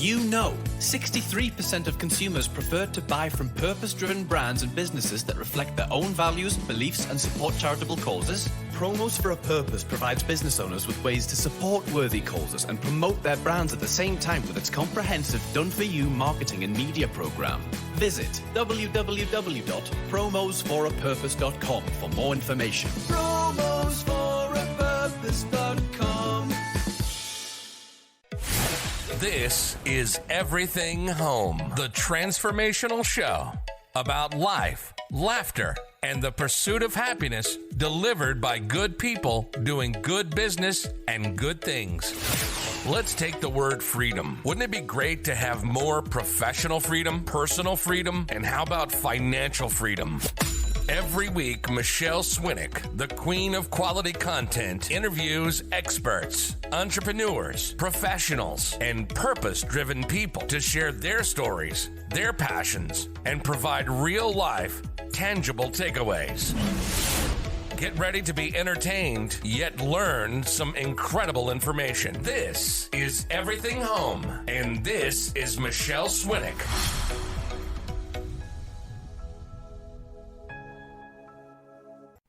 you know 63% of consumers prefer to buy from purpose-driven brands and businesses that reflect their own values, beliefs, and support charitable causes? Promos for a Purpose provides business owners with ways to support worthy causes and promote their brands at the same time with its comprehensive done-for-you marketing and media program. Visit www.promosforapurpose.com for more information. Promosforapurpose.com. This is Everything Home, the transformational show about life, laughter, and the pursuit of happiness delivered by good people doing good business and good things. Let's take the word freedom. Wouldn't it be great to have more professional freedom, personal freedom, and how about financial freedom? Every week, Michele Swinick, the queen of quality content, interviews experts, entrepreneurs, professionals, and purpose-driven people to share their stories, their passions, and provide real-life, tangible takeaways. Get ready to be entertained, yet learn some incredible information. This is Everything Home, and this is Michele Swinick.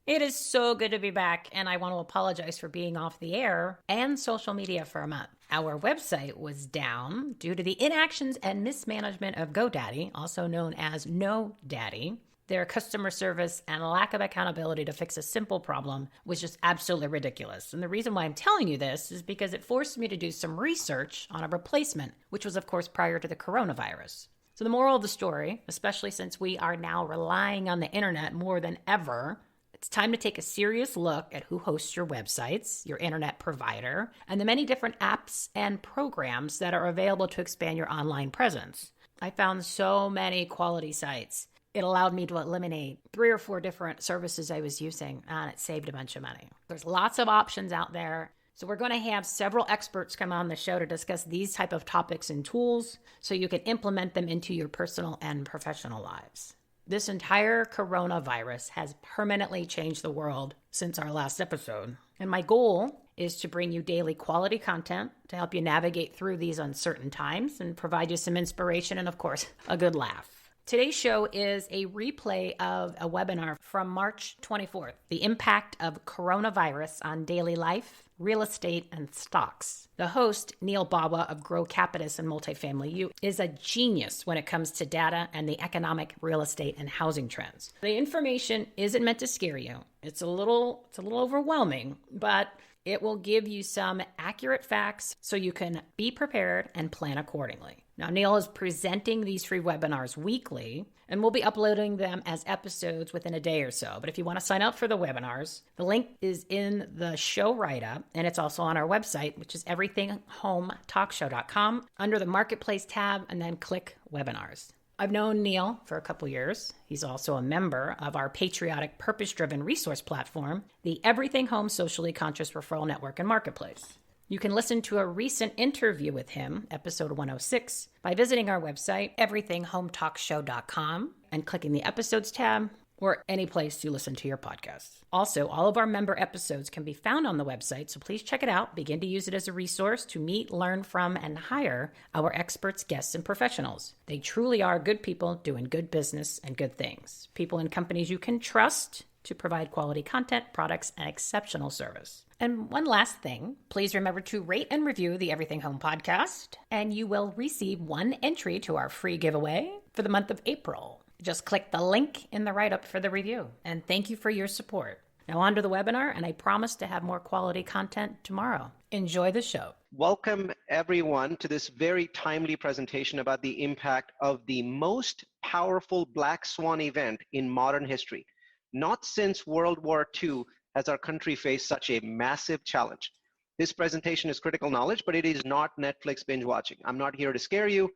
It is so good to be back, and I want to apologize for being off the air and social media for a month. Our website was down due to the inactions and mismanagement of GoDaddy, also known as No Daddy. Their customer service and lack of accountability to fix a simple problem was just absolutely ridiculous. And the reason why I'm telling you this is because it forced me to do some research on a replacement, which was, of course, prior to the coronavirus. So the moral of the story, especially since we are now relying on the internet more than ever, it's time to take a serious look at who hosts your websites, your internet provider, and the many different apps and programs that are available to expand your online presence. I found so many quality sites. It allowed me to eliminate 3 or 4 different services I was using, and it saved a bunch of money. There's lots of options out there. So we're going to have several experts come on the show to discuss these type of topics and tools so you can implement them into your personal and professional lives. This entire coronavirus has permanently changed the world since our last episode. And my goal is to bring you daily quality content to help you navigate through these uncertain times and provide you some inspiration and, of course, a good laugh. Today's show is a replay of a webinar from March 24th, The Impact of Coronavirus on Daily Life, Real Estate, and Stocks. The host, Neal Bawa of Grocapitus and MultifamilyU, is a genius when it comes to data and the economic, real estate, and housing trends. The information isn't meant to scare you. It's a little overwhelming, but it will give you some accurate facts so you can be prepared and plan accordingly. Now, Neal is presenting these free webinars weekly, and we'll be uploading them as episodes within a day or so. But if you want to sign up for the webinars, the link is in the show write-up, and it's also on our website, which is everythinghometalkshow.com, under the Marketplace tab, and then click Webinars. I've known Neal for a couple years. He's also a member of our patriotic, purpose-driven resource platform, the Everything Home Socially Conscious Referral Network and Marketplace. You can listen to a recent interview with him, episode 106, by visiting our website, everythinghometalkshow.com, and clicking the Episodes tab, or any place you listen to your podcasts. Also, all of our member episodes can be found on the website, so please check it out. Begin to use it as a resource to meet, learn from, and hire our experts, guests, and professionals. They truly are good people doing good business and good things. People and companies you can trust to provide quality content, products, and exceptional service. And one last thing, please remember to rate and review the Everything Home podcast, and you will receive 1 entry to our free giveaway for the month of April. Just click the link in the write-up for the review. And thank you for your support. Now on to the webinar, and I promise to have more quality content tomorrow. Enjoy the show. Welcome everyone to this very timely presentation about the impact of the most powerful black swan event in modern history. Not since World War II has our country faced such a massive challenge. This presentation is critical knowledge, but it is not Netflix binge watching. I'm not here to scare you,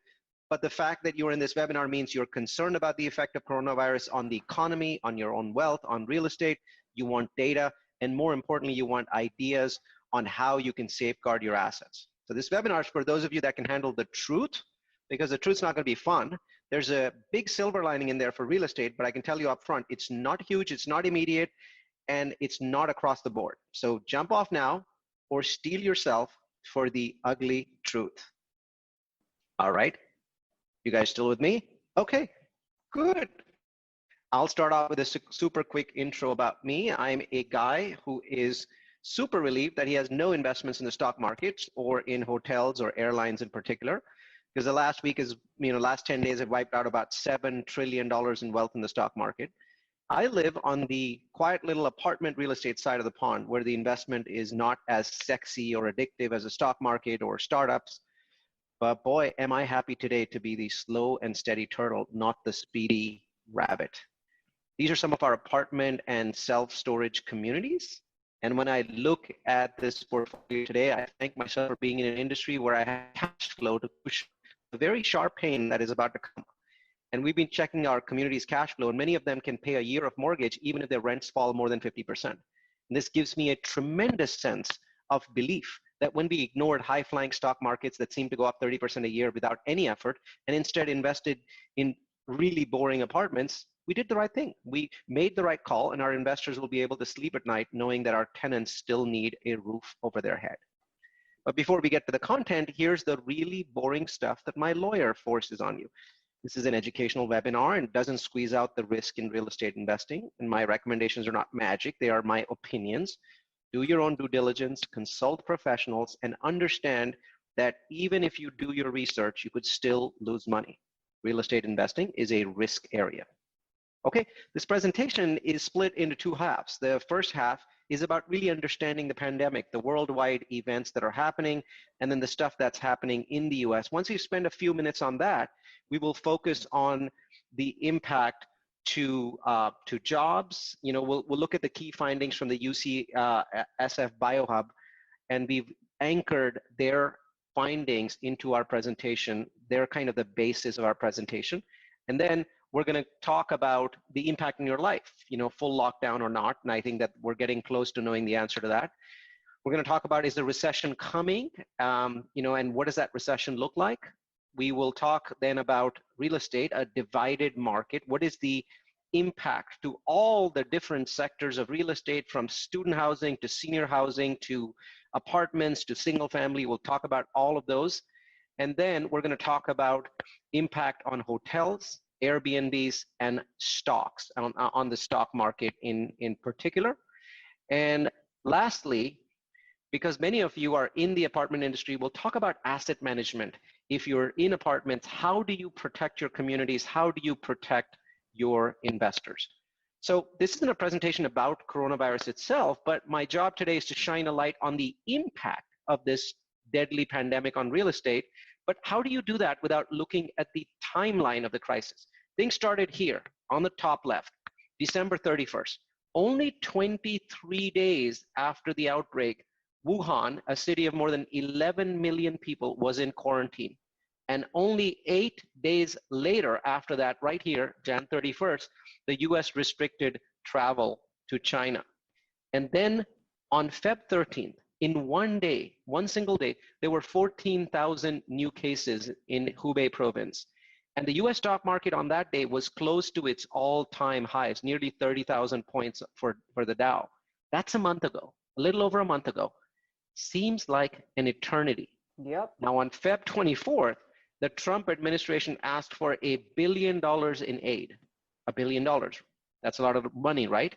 but the fact that you're in this webinar means you're concerned about the effect of coronavirus on the economy, on your own wealth, on real estate. You want data, and more importantly, you want ideas on how you can safeguard your assets. So this webinar is for those of you that can handle the truth, because the truth's not going to be fun. There's a big silver lining in there for real estate, but I can tell you up front, it's not huge, it's not immediate, and it's not across the board. So jump off now or steel yourself for the ugly truth. All right. You guys still with me? Okay, good. I'll start off with a super quick intro about me. I'm a guy who is super relieved that he has no investments in the stock markets or in hotels or airlines in particular, because the last week is, last 10 days have wiped out about $7 trillion in wealth in the stock market. I live on the quiet little apartment real estate side of the pond where the investment is not as sexy or addictive as the stock market or startups. But boy, am I happy today to be the slow and steady turtle, not the speedy rabbit. These are some of our apartment and self-storage communities. And when I look at this portfolio today, I thank myself for being in an industry where I have cash flow to push the very sharp pain that is about to come. And we've been checking our community's cash flow, and many of them can pay a year of mortgage even if their rents fall more than 50%. And this gives me a tremendous sense of belief that when we ignored high-flying stock markets that seem to go up 30% a year without any effort, and instead invested in really boring apartments, we did the right thing. We made the right call, and our investors will be able to sleep at night knowing that our tenants still need a roof over their head. But before we get to the content, here's the really boring stuff that my lawyer forces on you. This is an educational webinar and doesn't squeeze out the risk in real estate investing. And my recommendations are not magic, they are my opinions. Do your own due diligence, consult professionals, and understand that even if you do your research, you could still lose money. Real estate investing is a risk area. Okay, this presentation is split into two halves. The first half is about really understanding the pandemic, the worldwide events that are happening, and then the stuff that's happening in the US. Once you spend a few minutes on that, we will focus on the impact to jobs. We'll look at the key findings from the UC SF BioHub, and we've anchored their findings into our presentation. They're kind of the basis of our presentation. And then we're going to talk about the impact in your life, full lockdown or not. And I think that we're getting close to knowing the answer to that. We're going to talk about, is the recession coming? And what does that recession look like? We will talk then about real estate, a divided market. What is the impact to all the different sectors of real estate, from student housing to senior housing to apartments to single family? We'll talk about all of those. And then we're going to talk about impact on hotels, Airbnbs, and stocks, on the stock market in particular. And lastly, because many of you are in the apartment industry, we'll talk about asset management. If you're in apartments, how do you protect your communities? How do you protect your investors? So this isn't a presentation about coronavirus itself, but my job today is to shine a light on the impact of this deadly pandemic on real estate. But how do you do that without looking at the timeline of the crisis? Things started here on the top left, December 31st. Only 23 days after the outbreak, Wuhan, a city of more than 11 million people, was in quarantine. And only 8 days later after that, right here, Jan 31st, the US restricted travel to China. And then on Feb 13th, in one day, one single day, there were 14,000 new cases in Hubei province. And the US stock market on that day was close to its all-time highs, nearly 30,000 points for the Dow. That's a month ago, a little over a month ago. Seems like an eternity. Yep. Now on Feb 24th, the Trump administration asked for $1 billion in aid. $1 billion. That's a lot of money, right?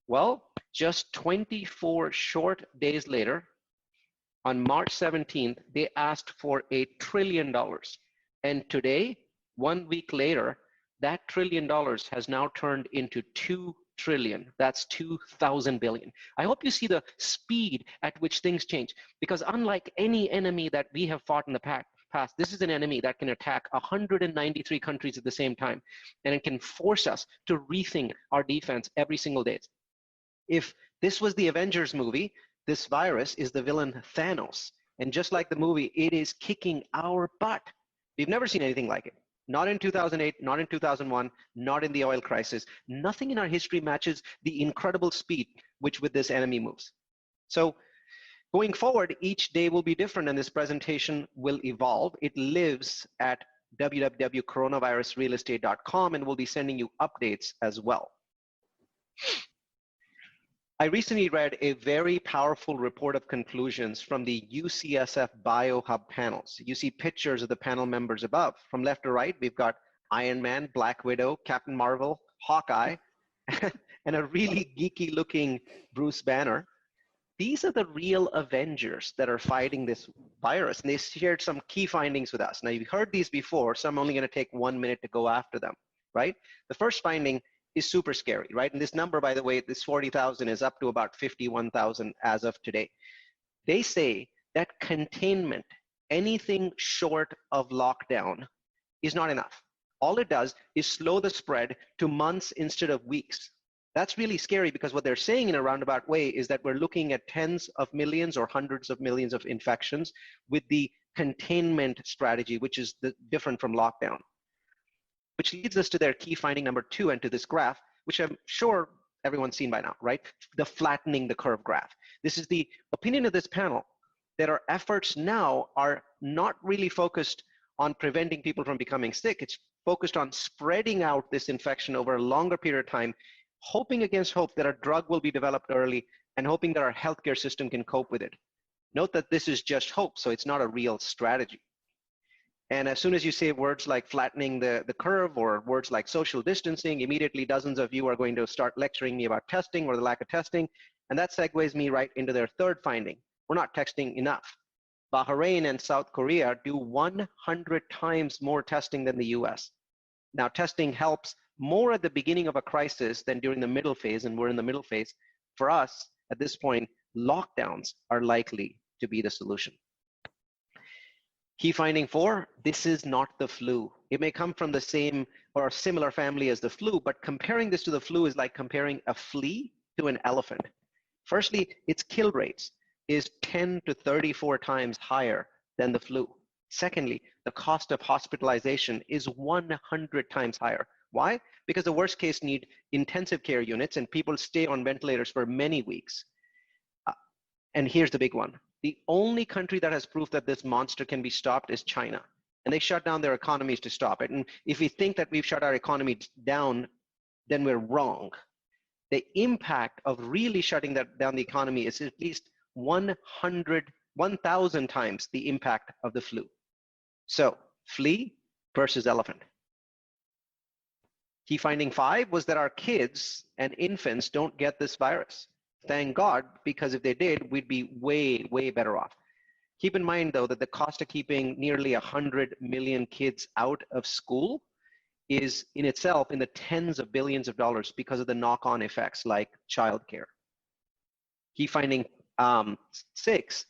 Well, just 24 short days later, on March 17th, they asked for $1 trillion. And today, 1 week later, that $1 trillion has now turned into 2 trillion. That's 2,000 billion. I hope you see the speed at which things change, because unlike any enemy that we have fought in the past, this is an enemy that can attack 193 countries at the same time, and it can force us to rethink our defense every single day. If this was the Avengers movie, this virus is the villain Thanos. And just like the movie, it is kicking our butt. We've never seen anything like it. Not in 2008, not in 2001, not in the oil crisis. Nothing in our history matches the incredible speed with this enemy moves. So going forward, each day will be different, and this presentation will evolve. It lives at www.coronavirusrealestate.com, and we'll be sending you updates as well. I recently read a very powerful report of conclusions from the UCSF BioHub panels. You see pictures of the panel members above. From left to right, we've got Iron Man, Black Widow, Captain Marvel, Hawkeye, and a really geeky looking Bruce Banner. These are the real Avengers that are fighting this virus, and they shared some key findings with us. Now, you've heard these before, so I'm only going to take 1 minute to go after them, right? The first finding is super scary, right? And this number, by the way, this 40,000 is up to about 51,000 as of today. They say that containment, anything short of lockdown, is not enough. All it does is slow the spread to months instead of weeks. That's really scary, because what they're saying in a roundabout way is that we're looking at tens of millions or hundreds of millions of infections with the containment strategy, which is different from lockdown. Which leads us to their key finding number 2 and to this graph, which I'm sure everyone's seen by now, right? The flattening the curve graph. This is the opinion of this panel, that our efforts now are not really focused on preventing people from becoming sick. It's focused on spreading out this infection over a longer period of time, hoping against hope that a drug will be developed early and hoping that our healthcare system can cope with it. Note that this is just hope, so it's not a real strategy. And as soon as you say words like flattening the curve or words like social distancing, immediately dozens of you are going to start lecturing me about testing or the lack of testing. And that segues me right into their third finding. We're not testing enough. Bahrain and South Korea do 100 times more testing than the US. Now, testing helps more at the beginning of a crisis than during the middle phase, and we're in the middle phase. For us, at this point, lockdowns are likely to be the solution. Key finding 4, this is not the flu. It may come from the same or similar family as the flu, but comparing this to the flu is like comparing a flea to an elephant. Firstly, its kill rates is 10 to 34 times higher than the flu. Secondly, the cost of hospitalization is 100 times higher. Why? Because the worst case need intensive care units and people stay on ventilators for many weeks. And here's the big one. The only country that has proof that this monster can be stopped is China. And they shut down their economies to stop it. And if we think that we've shut our economy down, then we're wrong. The impact of really shutting down the economy is at least 1,000 times the impact of the flu. So, flea versus elephant. Key finding 5 was that our kids and infants don't get this virus. Thank God, because if they did, we'd be way, way better off. Keep in mind, though, that the cost of keeping nearly 100 million kids out of school is in itself in the tens of billions of dollars because of the knock-on effects like childcare. Key finding 6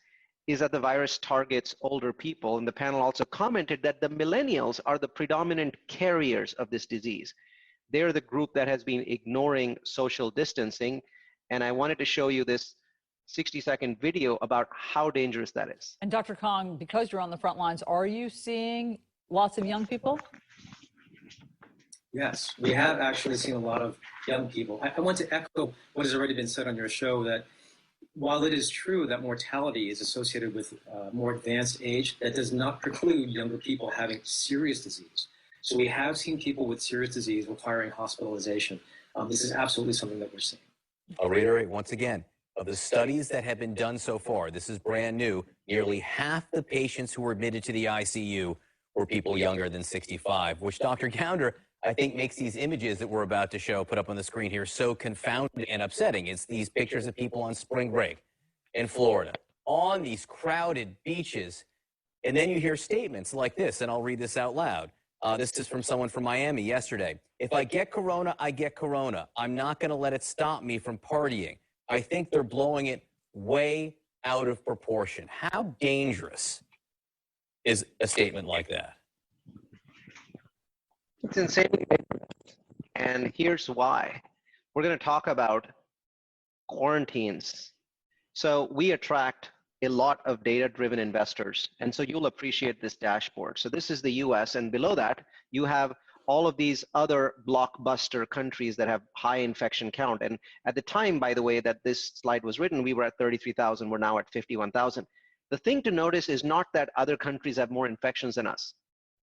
is that the virus targets older people, and the panel also commented that the millennials are the predominant carriers of this disease. They're the group that has been ignoring social distancing, and I wanted to show you this 60-second video about how dangerous that is. And Dr. Kong, because you're on the front lines, are you seeing lots of young people? Yes, we have actually seen a lot of young people. I want to echo what has already been said on your show, that while it is true that mortality is associated with more advanced age, that does not preclude younger people having serious disease. So we have seen people with serious disease requiring hospitalization. This is absolutely something that we're seeing. I'll reiterate once again, of the studies that have been done so far, this is brand new, nearly half the patients who were admitted to the ICU were people younger than 65, which Dr. Gounder, I think, makes these images that we're about to show, put up on the screen here, so confounding and upsetting. It's these pictures of people on spring break in Florida, on these crowded beaches, and then you hear statements like this, and I'll read this out loud. This is from someone from Miami yesterday. If I get corona, I get corona. I'm not going to let it stop me from partying. I think they're blowing it way out of proportion. How dangerous is a statement like that? It's insanely dangerous. And here's why. We're going to talk about quarantines. So we attract a lot of data-driven investors. And so you'll appreciate this dashboard. So this is the US, and below that, you have all of these other blockbuster countries that have high infection count. And at the time, by the way, that this slide was written, we were at 33,000, we're now at 51,000. The thing to notice is not that other countries have more infections than us.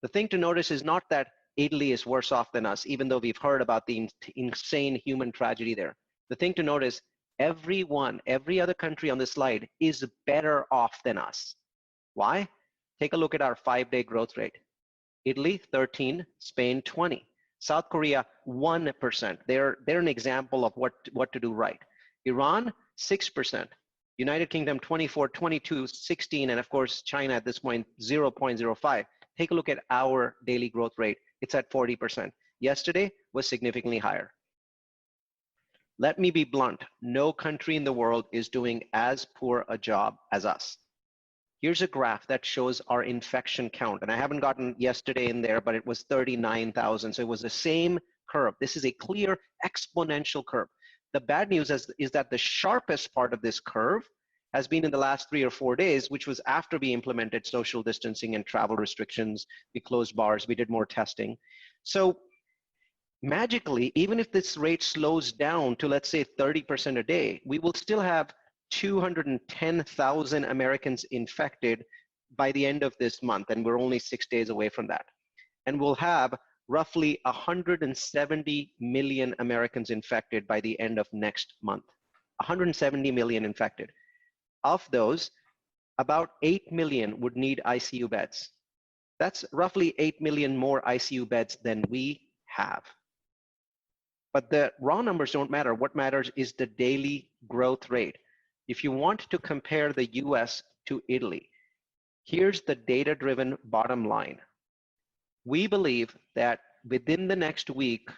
The thing to notice is not that Italy is worse off than us, even though we've heard about the insane human tragedy there. The thing to notice Every other country on this slide is better off than us. Why? Take a look at our 5-day growth rate. Italy, 13, Spain, 20. South Korea, 1%. They're an example of what to do right. Iran, 6%. United Kingdom, 24, 22, 16, and of course, China at this point, 0.05. Take a look at our daily growth rate. It's at 40%. Yesterday was significantly higher. Let me be blunt. No country in the world is doing as poor a job as us. Here's a graph that shows our infection count. And I haven't gotten yesterday in there, but it was 39,000. So it was the same curve. This is a clear exponential curve. The bad news is that the sharpest part of this curve has been in the last 3 or 4 days, which was after we implemented social distancing and travel restrictions. We closed bars, we did more testing. So magically, even if this rate slows down to, let's say, 30% a day, we will still have 210,000 Americans infected by the end of this month, and we're only 6 days away from that. And we'll have roughly 170 million Americans infected by the end of next month. 170 million infected. Of those, about 8 million would need ICU beds. That's roughly 8 million more ICU beds than we have. But the raw numbers don't matter. What matters is the daily growth rate. If you want to compare the US to Italy, here's the data-driven bottom line. We believe that within the next week,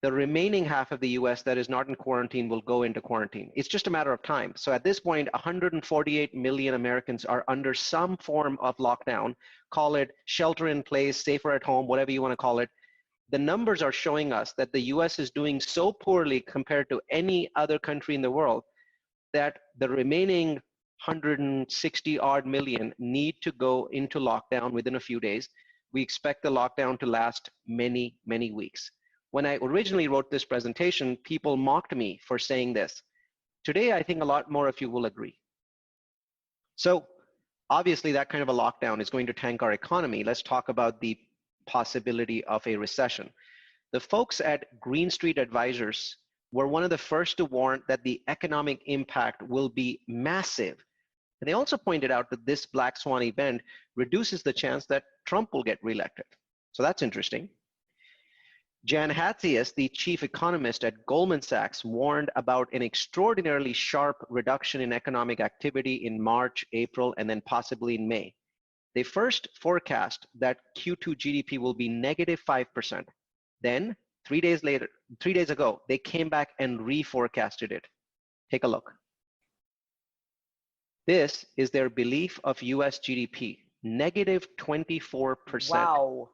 the remaining half of the US that is not in quarantine will go into quarantine. It's just a matter of time. So at this point, 148 million Americans are under some form of lockdown. Call it shelter in place, safer at home, whatever you want to call it. The numbers are showing us that the US is doing so poorly compared to any other country in the world that the remaining 160 odd million need to go into lockdown within a few days. We expect the lockdown to last many, many weeks. When I originally wrote this presentation, people mocked me for saying this. Today, I think a lot more of you will agree. So obviously that kind of a lockdown is going to tank our economy. Let's talk about the possibility of a recession. The folks at Green Street Advisors were one of the first to warn that the economic impact will be massive. And they also pointed out that this black swan event reduces the chance that Trump will get reelected. So that's interesting. Jan Hatzius, the chief economist at Goldman Sachs, warned about an extraordinarily sharp reduction in economic activity in March, April, and then possibly in May. They first forecast that Q2 GDP will be negative 5%. Then 3 days ago, they came back and reforecasted it. Take a look. This is their belief of US GDP, negative 24%. Wow.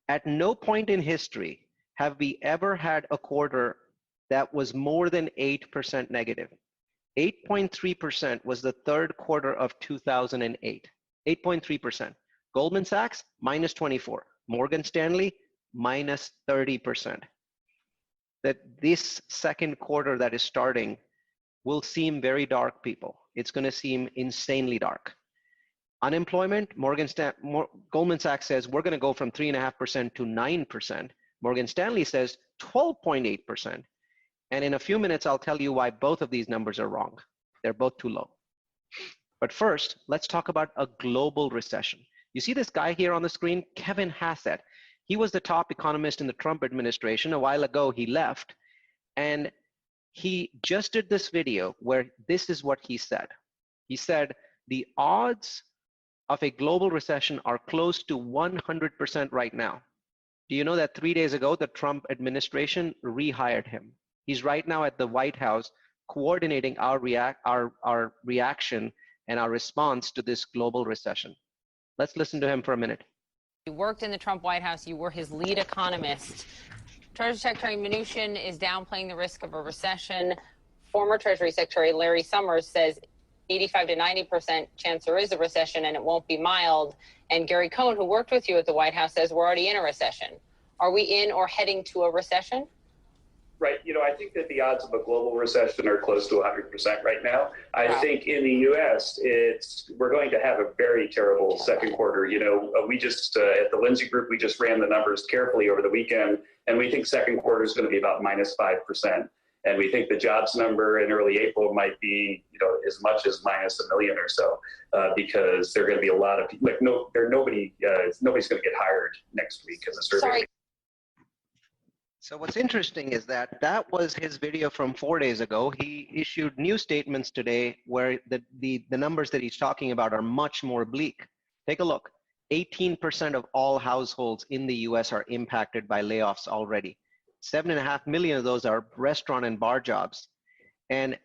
At no point in history have we ever had a quarter that was more than 8% negative. 8.3% was the third quarter of 2008. 8.3%. Goldman Sachs, minus 24. Morgan Stanley, minus 30%. That this second quarter that is starting will seem very dark, people. It's going to seem insanely dark. Unemployment, Goldman Sachs says we're going to go from 3.5% to 9%. Morgan Stanley says 12.8%. And in a few minutes, I'll tell you why both of these numbers are wrong. They're both too low. But first, let's talk about a global recession. You see this guy here on the screen, Kevin Hassett. He was the top economist in the Trump administration. A while ago, he left. And he just did this video where this is what he said. He said, the odds of a global recession are close to 100% right now. Do you know that 3 days ago, the Trump administration rehired him? He's right now at the White House coordinating our reaction and our response to this global recession. Let's listen to him for a minute. You worked in the Trump White House. You were his lead economist. Treasury Secretary Mnuchin is downplaying the risk of a recession. Former Treasury Secretary Larry Summers says 85 to 90% chance there is a recession and it won't be mild. And Gary Cohn, who worked with you at the White House, says we're already in a recession. Are we in or heading to a recession? Right. You know, I think that the odds of a global recession are close to 100% right now. I think in the U.S., we're going to have a very terrible second quarter. You know, we just, at the Lindsay Group, we just ran the numbers carefully over the weekend, and we think second quarter is going to be about minus 5%. And we think the jobs number in early April might be, as much as minus 1 million or so, because there are going to be a lot of people, nobody's going to get hired next week in the survey. Sorry. So what's interesting is that was his video from 4 days ago. He issued new statements today where the numbers that he's talking about are much more bleak. Take a look. 18% of all households in the US are impacted by layoffs already. 7.5 million of those are restaurant and bar jobs. And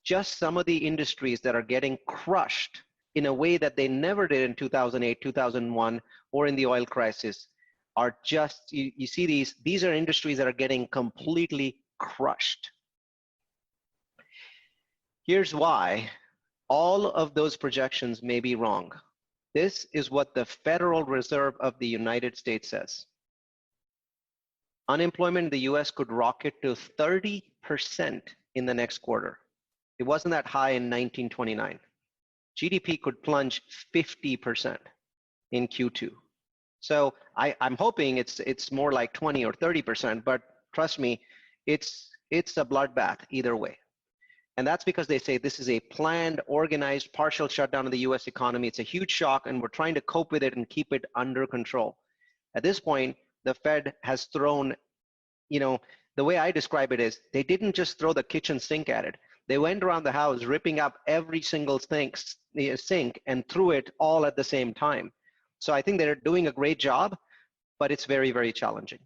just some of the industries that are getting crushed in a way that they never did in 2008, 2001, or in the oil crisis are just, you see these are industries that are getting completely crushed. Here's why all of those projections may be wrong. This is what the Federal Reserve of the United States says. Unemployment in the US could rocket to 30% in the next quarter. It wasn't that high in 1929. GDP could plunge 50% in Q2. So I'm hoping it's more like 20 or 30%, but trust me, it's a bloodbath either way. And that's because they say this is a planned, organized, partial shutdown of the US economy. It's a huge shock, and we're trying to cope with it and keep it under control. At this point, the Fed has thrown, the way I describe it is they didn't just throw the kitchen sink at it. They went around the house ripping up every single sink and threw it all at the same time. So I think they're doing a great job, but it's very, very challenging.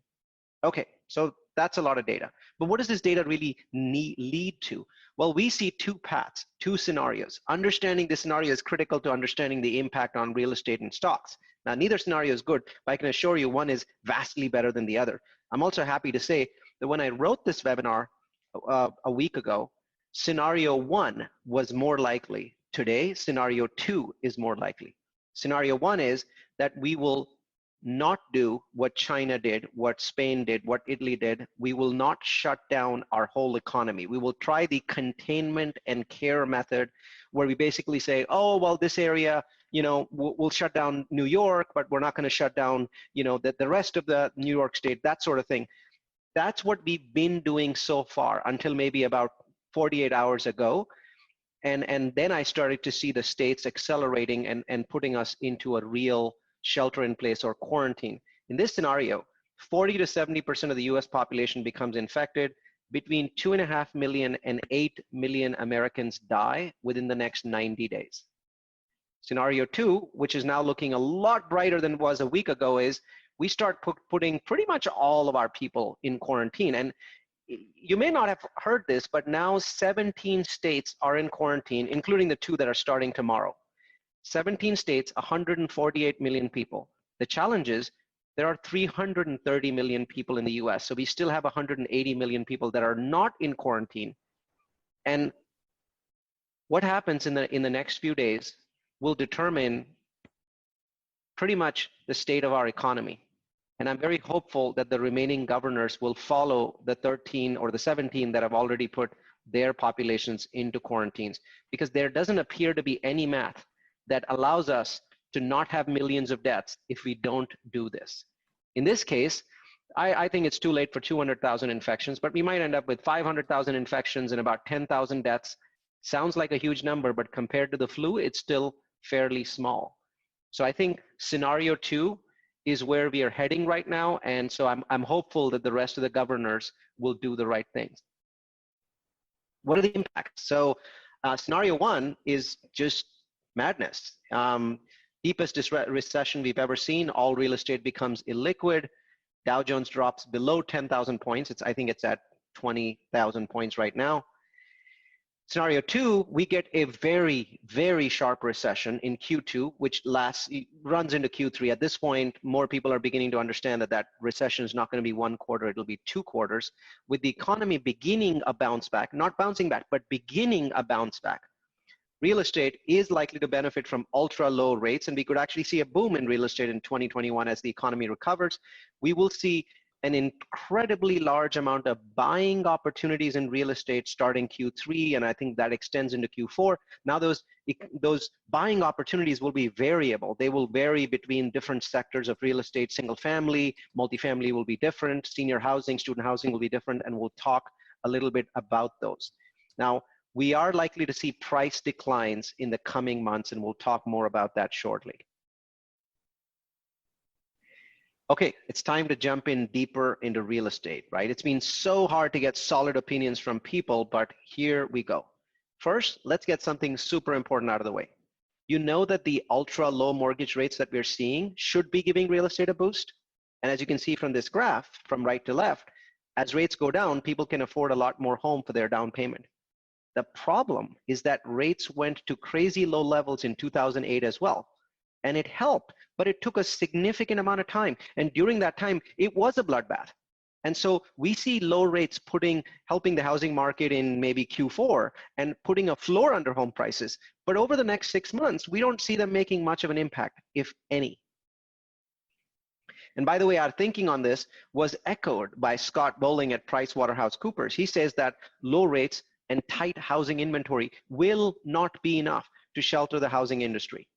Okay, so that's a lot of data. But what does this data really lead to? Well, we see two paths, two scenarios. Understanding the scenario is critical to understanding the impact on real estate and stocks. Now, neither scenario is good, but I can assure you one is vastly better than the other. I'm also happy to say that when I wrote this webinar a week ago, scenario 1 was more likely. Today, scenario 2 is more likely. Scenario 1 is that we will not do what China did, what Spain did, what Italy did. We will not shut down our whole economy. We will try the containment and care method where we basically say, oh, well, this area, we'll shut down New York, but we're not going to shut down, the rest of the New York state, that sort of thing. That's what we've been doing so far until maybe about 48 hours ago. And then I started to see the states accelerating and putting us into a real shelter in place or quarantine. In this scenario, 40 to 70% of the US population becomes infected. Between 2.5 million and 8 million Americans die within the next 90 days. Scenario 2, which is now looking a lot brighter than it was a week ago, is we start putting pretty much all of our people in quarantine. And you may not have heard this, but now 17 states are in quarantine, including the 2 that are starting tomorrow. 17 states, 148 million people. The challenge is there are 330 million people in the US, so we still have 180 million people that are not in quarantine. And what happens in the next few days will determine pretty much the state of our economy. And I'm very hopeful that the remaining governors will follow the 13 or the 17 that have already put their populations into quarantines, because there doesn't appear to be any math that allows us to not have millions of deaths if we don't do this. In this case, I think it's too late for 200,000 infections, but we might end up with 500,000 infections and about 10,000 deaths. Sounds like a huge number, but compared to the flu, it's still fairly small. So I think scenario 2 is where we are heading right now, and so I'm hopeful that the rest of the governors will do the right things. What are the impacts? So scenario 1 is just madness. Deepest recession we've ever seen. All real estate becomes illiquid. Dow Jones drops below 10,000 points. I think it's at 20,000 points right now. Scenario 2, we get a very, very sharp recession in Q2, which runs into Q3. At this point, more people are beginning to understand that recession is not going to be 1 quarter, it'll be 2 quarters, with the economy beginning a bounce back, not bouncing back, but beginning a bounce back. Real estate is likely to benefit from ultra low rates, and we could actually see a boom in real estate in 2021 as the economy recovers. We will see an incredibly large amount of buying opportunities in real estate starting Q3, and I think that extends into Q4. Now those buying opportunities will be variable. They will vary between different sectors of real estate. Single family, multifamily will be different. Senior housing, student housing will be different, and we'll talk a little bit about those. Now, we are likely to see price declines in the coming months, and we'll talk more about that shortly. Okay, it's time to jump in deeper into real estate, right? It's been so hard to get solid opinions from people, but here we go. First, let's get something super important out of the way. You know that the ultra low mortgage rates that we're seeing should be giving real estate a boost. And as you can see from this graph, from right to left, as rates go down, people can afford a lot more home for their down payment. The problem is that rates went to crazy low levels in 2008 as well. And it helped, but it took a significant amount of time. And during that time, it was a bloodbath. And so we see low rates helping the housing market in maybe Q4 and putting a floor under home prices. But over the next 6 months, we don't see them making much of an impact, if any. And by the way, our thinking on this was echoed by Scott Bowling at PricewaterhouseCoopers. He says that low rates and tight housing inventory will not be enough to shelter the housing industry.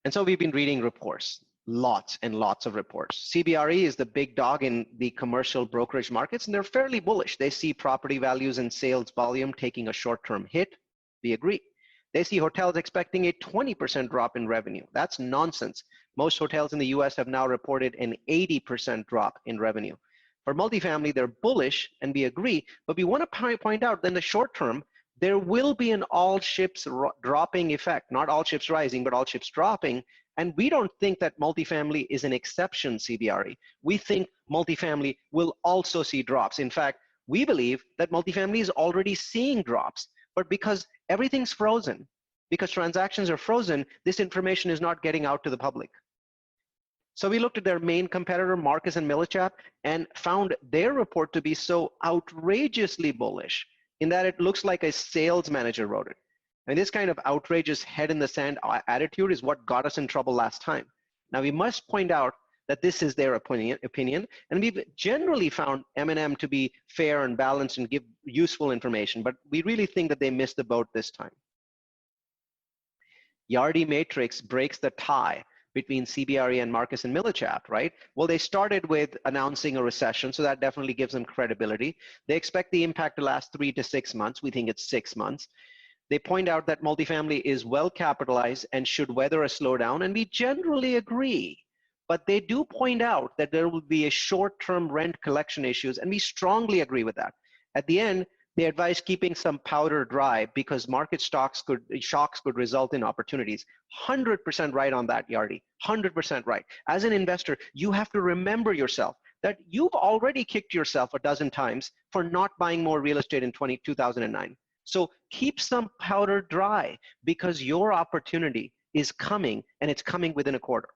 And so we've been reading reports, lots and lots of reports. CBRE is the big dog in the commercial brokerage markets, and they're fairly bullish. They see property values and sales volume taking a short-term hit. We agree. They see hotels expecting a 20% drop in revenue. That's nonsense. Most hotels in the US have now reported an 80% drop in revenue. For multifamily, they're bullish, and we agree, but we want to point out that in the short term, there will be an all ships dropping effect, not all ships rising, but all ships dropping. And we don't think that multifamily is an exception, CBRE. We think multifamily will also see drops. In fact, we believe that multifamily is already seeing drops, but because everything's frozen, because transactions are frozen, this information is not getting out to the public. So we looked at their main competitor, Marcus & Millichap, and found their report to be so outrageously bullish in that it looks like a sales manager wrote it. And this kind of outrageous head in the sand attitude is what got us in trouble last time. Now we must point out that this is their opinion, and we've generally found M&M to be fair and balanced and give useful information, but we really think that they missed the boat this time. Yardi Matrix breaks the tie between CBRE and Marcus & Millichap, right? Well, they started with announcing a recession, so that definitely gives them credibility. They expect the impact to last 3 to 6 months. We think it's 6 months. They point out that multifamily is well capitalized and should weather a slowdown, and we generally agree. But they do point out that there will be a short-term rent collection issues, and we strongly agree with that. At the end, they advise keeping some powder dry because market shocks could result in opportunities. 100% right on that, Yardi. 100% right. As an investor, you have to remember yourself that you've already kicked yourself a dozen times for not buying more real estate in 2009. So keep some powder dry because your opportunity is coming, and it's coming within a quarter.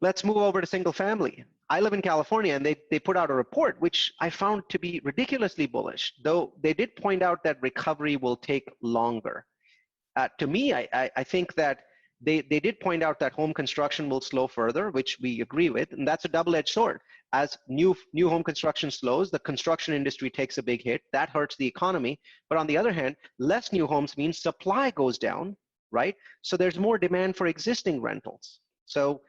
Let's move over to single family. I live in California, and they put out a report, which I found to be ridiculously bullish, though they did point out that recovery will take longer. To me, I think that they did point out that home construction will slow further, which we agree with, and that's a double-edged sword. As new home construction slows, the construction industry takes a big hit. That hurts the economy. But on the other hand, less new homes means supply goes down, right? So there's more demand for existing rentals. So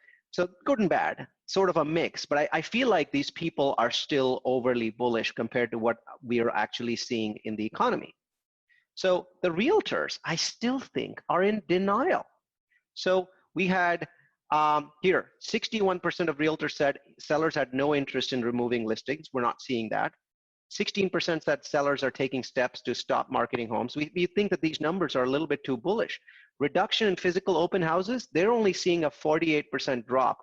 good and bad, sort of a mix, but I feel like these people are still overly bullish compared to what we are actually seeing in the economy. So the realtors, I still think, are in denial. So we had here, 61% of realtors said sellers had no interest in removing listings. We're not seeing that. 16% said sellers are taking steps to stop marketing homes. We think that these numbers are a little bit too bullish. Reduction in physical open houses, they're only seeing a 48% drop,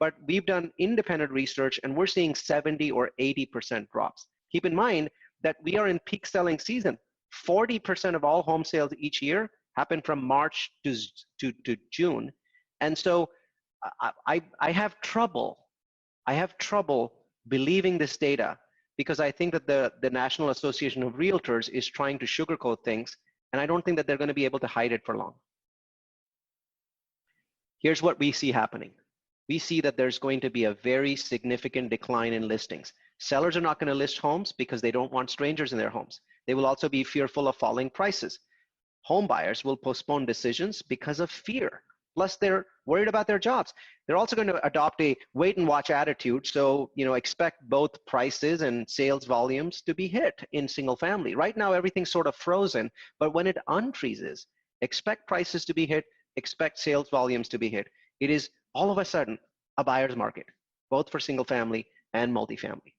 but we've done independent research and we're seeing 70 or 80% drops. Keep in mind that we are in peak selling season. 40% of all home sales each year happen from March to June. And so I have trouble believing this data because I think that the National Association of Realtors is trying to sugarcoat things, and I don't think that they're going to be able to hide it for long. Here's what we see happening. We see that there's going to be a very significant decline in listings. Sellers are not going to list homes because they don't want strangers in their homes. They will also be fearful of falling prices. Home buyers will postpone decisions because of fear. Plus, they're worried about their jobs. They're also going to adopt a wait and watch attitude. So, expect both prices and sales volumes to be hit in single family. Right now, everything's sort of frozen, but when it unfreezes, expect prices to be hit, expect sales volumes to be hit. It is all of a sudden a buyer's market, both for single family and multifamily.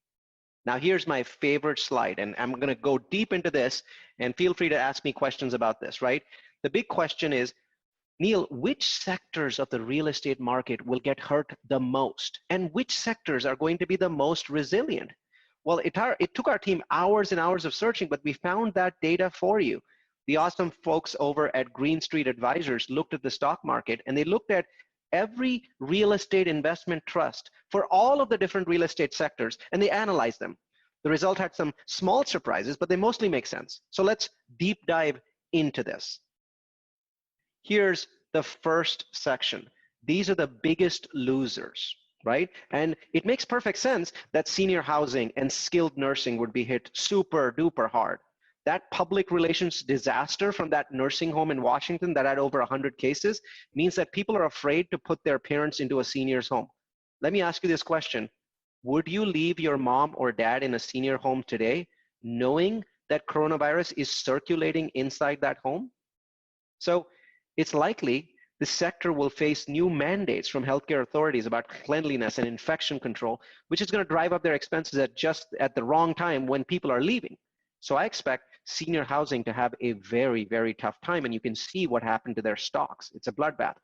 Now, here's my favorite slide, and I'm going to go deep into this, and feel free to ask me questions about this, right? The big question is, Neal, which sectors of the real estate market will get hurt the most? And which sectors are going to be the most resilient? Well, it took our team hours and hours of searching, but we found that data for you. The awesome folks over at Green Street Advisors looked at the stock market, and they looked at every real estate investment trust for all of the different real estate sectors, and they analyzed them. The result had some small surprises, but they mostly make sense. So let's deep dive into this. Here's the first section. These are the biggest losers, right? And it makes perfect sense that senior housing and skilled nursing would be hit super duper hard. That public relations disaster from that nursing home in Washington that had over 100 cases means that people are afraid to put their parents into a senior's home. Let me ask you this question. Would you leave your mom or dad in a senior home today knowing that coronavirus is circulating inside that home? So it's likely the sector will face new mandates from healthcare authorities about cleanliness and infection control, which is going to drive up their expenses at the wrong time when people are leaving. So I expect senior housing to have a very, very tough time, and you can see what happened to their stocks. It's a bloodbath.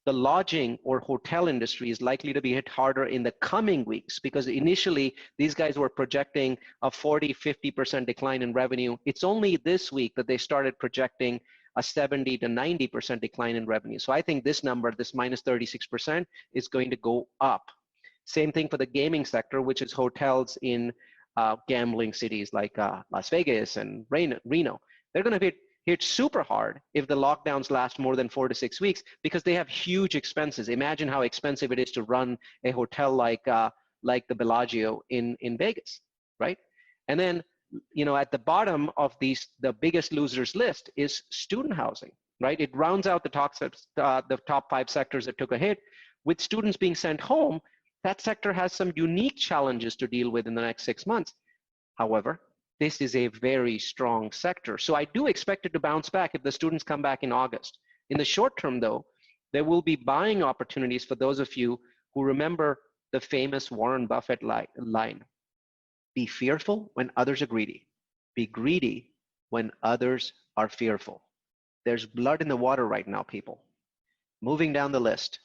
The lodging or hotel industry is likely to be hit harder in the coming weeks because initially these guys were projecting a 40-50% decline in revenue. It's only this week that they started projecting a 70 to 90% decline in revenue. So I think this number, this minus 36%, is going to go up. Same thing for the gaming sector, which is hotels in gambling cities like Las Vegas and Reno. They're going to be hit super hard if the lockdowns last more than 4 to 6 weeks because they have huge expenses. Imagine how expensive it is to run a hotel like the Bellagio in Vegas, right? And then at the bottom of the biggest losers list is student housing, right? It rounds out the top 5 sectors that took a hit. With students being sent home, that sector has some unique challenges to deal with in the next 6 months. However, this is a very strong sector. So I do expect it to bounce back if the students come back in August. In the short term, though, there will be buying opportunities for those of you who remember the famous Warren Buffett line. Be fearful when others are greedy. Be greedy when others are fearful. There's blood in the water right now, people. Moving down the list.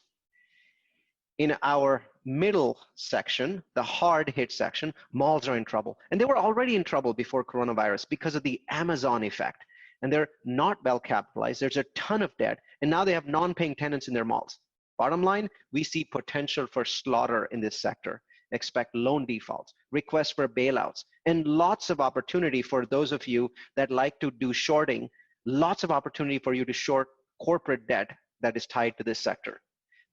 In our middle section, the hard hit section, malls are in trouble. And they were already in trouble before coronavirus because of the Amazon effect. And they're not well capitalized. There's a ton of debt. And now they have non-paying tenants in their malls. Bottom line, we see potential for slaughter in this sector. Expect loan defaults, requests for bailouts, and lots of opportunity for those of you that like to do shorting, lots of opportunity for you to short corporate debt that is tied to this sector.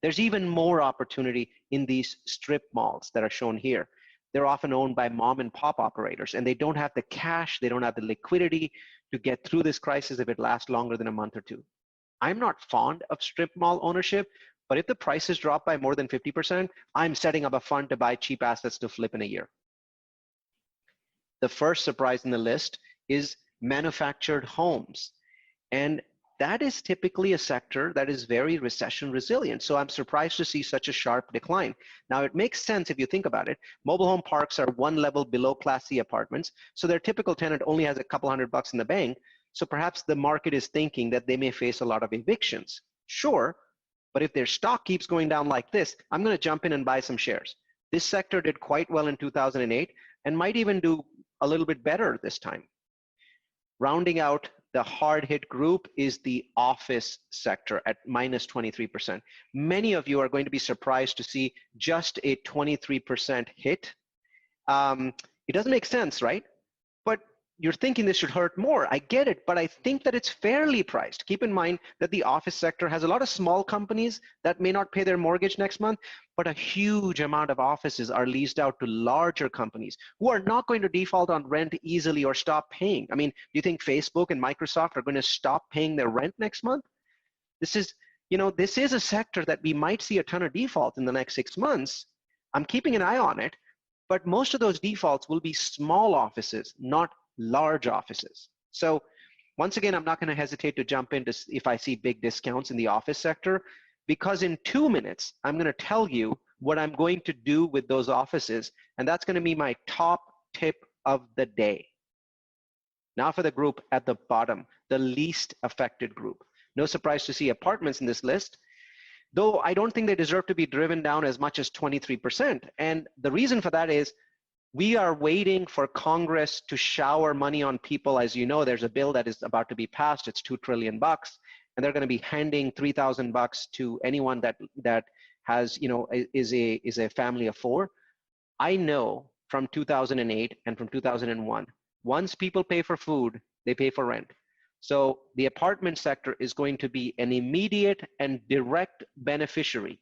There's even more opportunity in these strip malls that are shown here. They're often owned by mom and pop operators, and they don't have the cash, they don't have the liquidity to get through this crisis if it lasts longer than a month or two. I'm not fond of strip mall ownership, but if the prices drop by more than 50%, I'm setting up a fund to buy cheap assets to flip in a year. The first surprise in the list is manufactured homes. And that is typically a sector that is very recession resilient. So I'm surprised to see such a sharp decline. Now it makes sense if you think about it. Mobile home parks are one level below Class C apartments. So their typical tenant only has a couple $100 in the bank. So perhaps the market is thinking that they may face a lot of evictions. Sure. But if their stock keeps going down like this, I'm going to jump in and buy some shares. This sector did quite well in 2008 and might even do a little bit better this time. Rounding out the hard hit group is the office sector at minus 23%. Many of you are going to be surprised to see just a 23% hit. It doesn't make sense, right? But you're thinking this should hurt more. I get it, but I think that it's fairly priced. Keep in mind that the office sector has a lot of small companies that may not pay their mortgage next month, but a huge amount of offices are leased out to larger companies who are not going to default on rent easily or stop paying. I mean, do you think Facebook and Microsoft are going to stop paying their rent next month? This is this is a sector that we might see a ton of defaults in the next 6 months. I'm keeping an eye on it, but most of those defaults will be small offices, not large offices. So once again, I'm not going to hesitate to jump into if I see big discounts in the office sector, because in 2 minutes, I'm going to tell you what I'm going to do with those offices, and that's going to be my top tip of the day. Now for the group at the bottom, the least affected group. No surprise to see apartments in this list, though I don't think they deserve to be driven down as much as 23%. And the reason for that is we are waiting for Congress to shower money on people. As you know, there's a bill that is about to be passed. It's $2 trillion, and they're going to be handing $3,000 to anyone that has, is a family of 4. I know from 2008 and from 2001, once people pay for food, they pay for rent. So the apartment sector is going to be an immediate and direct beneficiary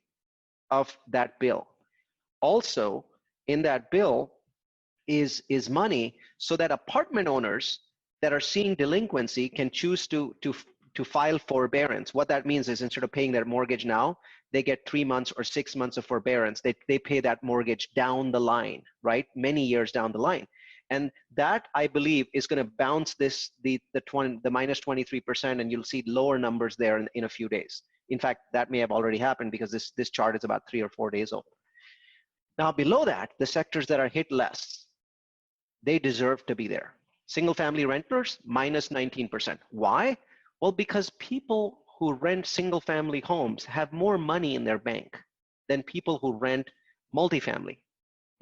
of that bill. Also, in that bill is money so that apartment owners that are seeing delinquency can choose to file forbearance. What that means is instead of paying their mortgage now, they get 3 months or 6 months of forbearance. They pay that mortgage down the line, right? Many years down the line. And that, I believe, is going to bounce the minus 23%, and you'll see lower numbers there in a few days. In fact, that may have already happened because this chart is about 3 or 4 days old. Now, below that, the sectors that are hit less, they deserve to be there. Single-family renters, minus 19%. Why? Well, because people who rent single-family homes have more money in their bank than people who rent multifamily,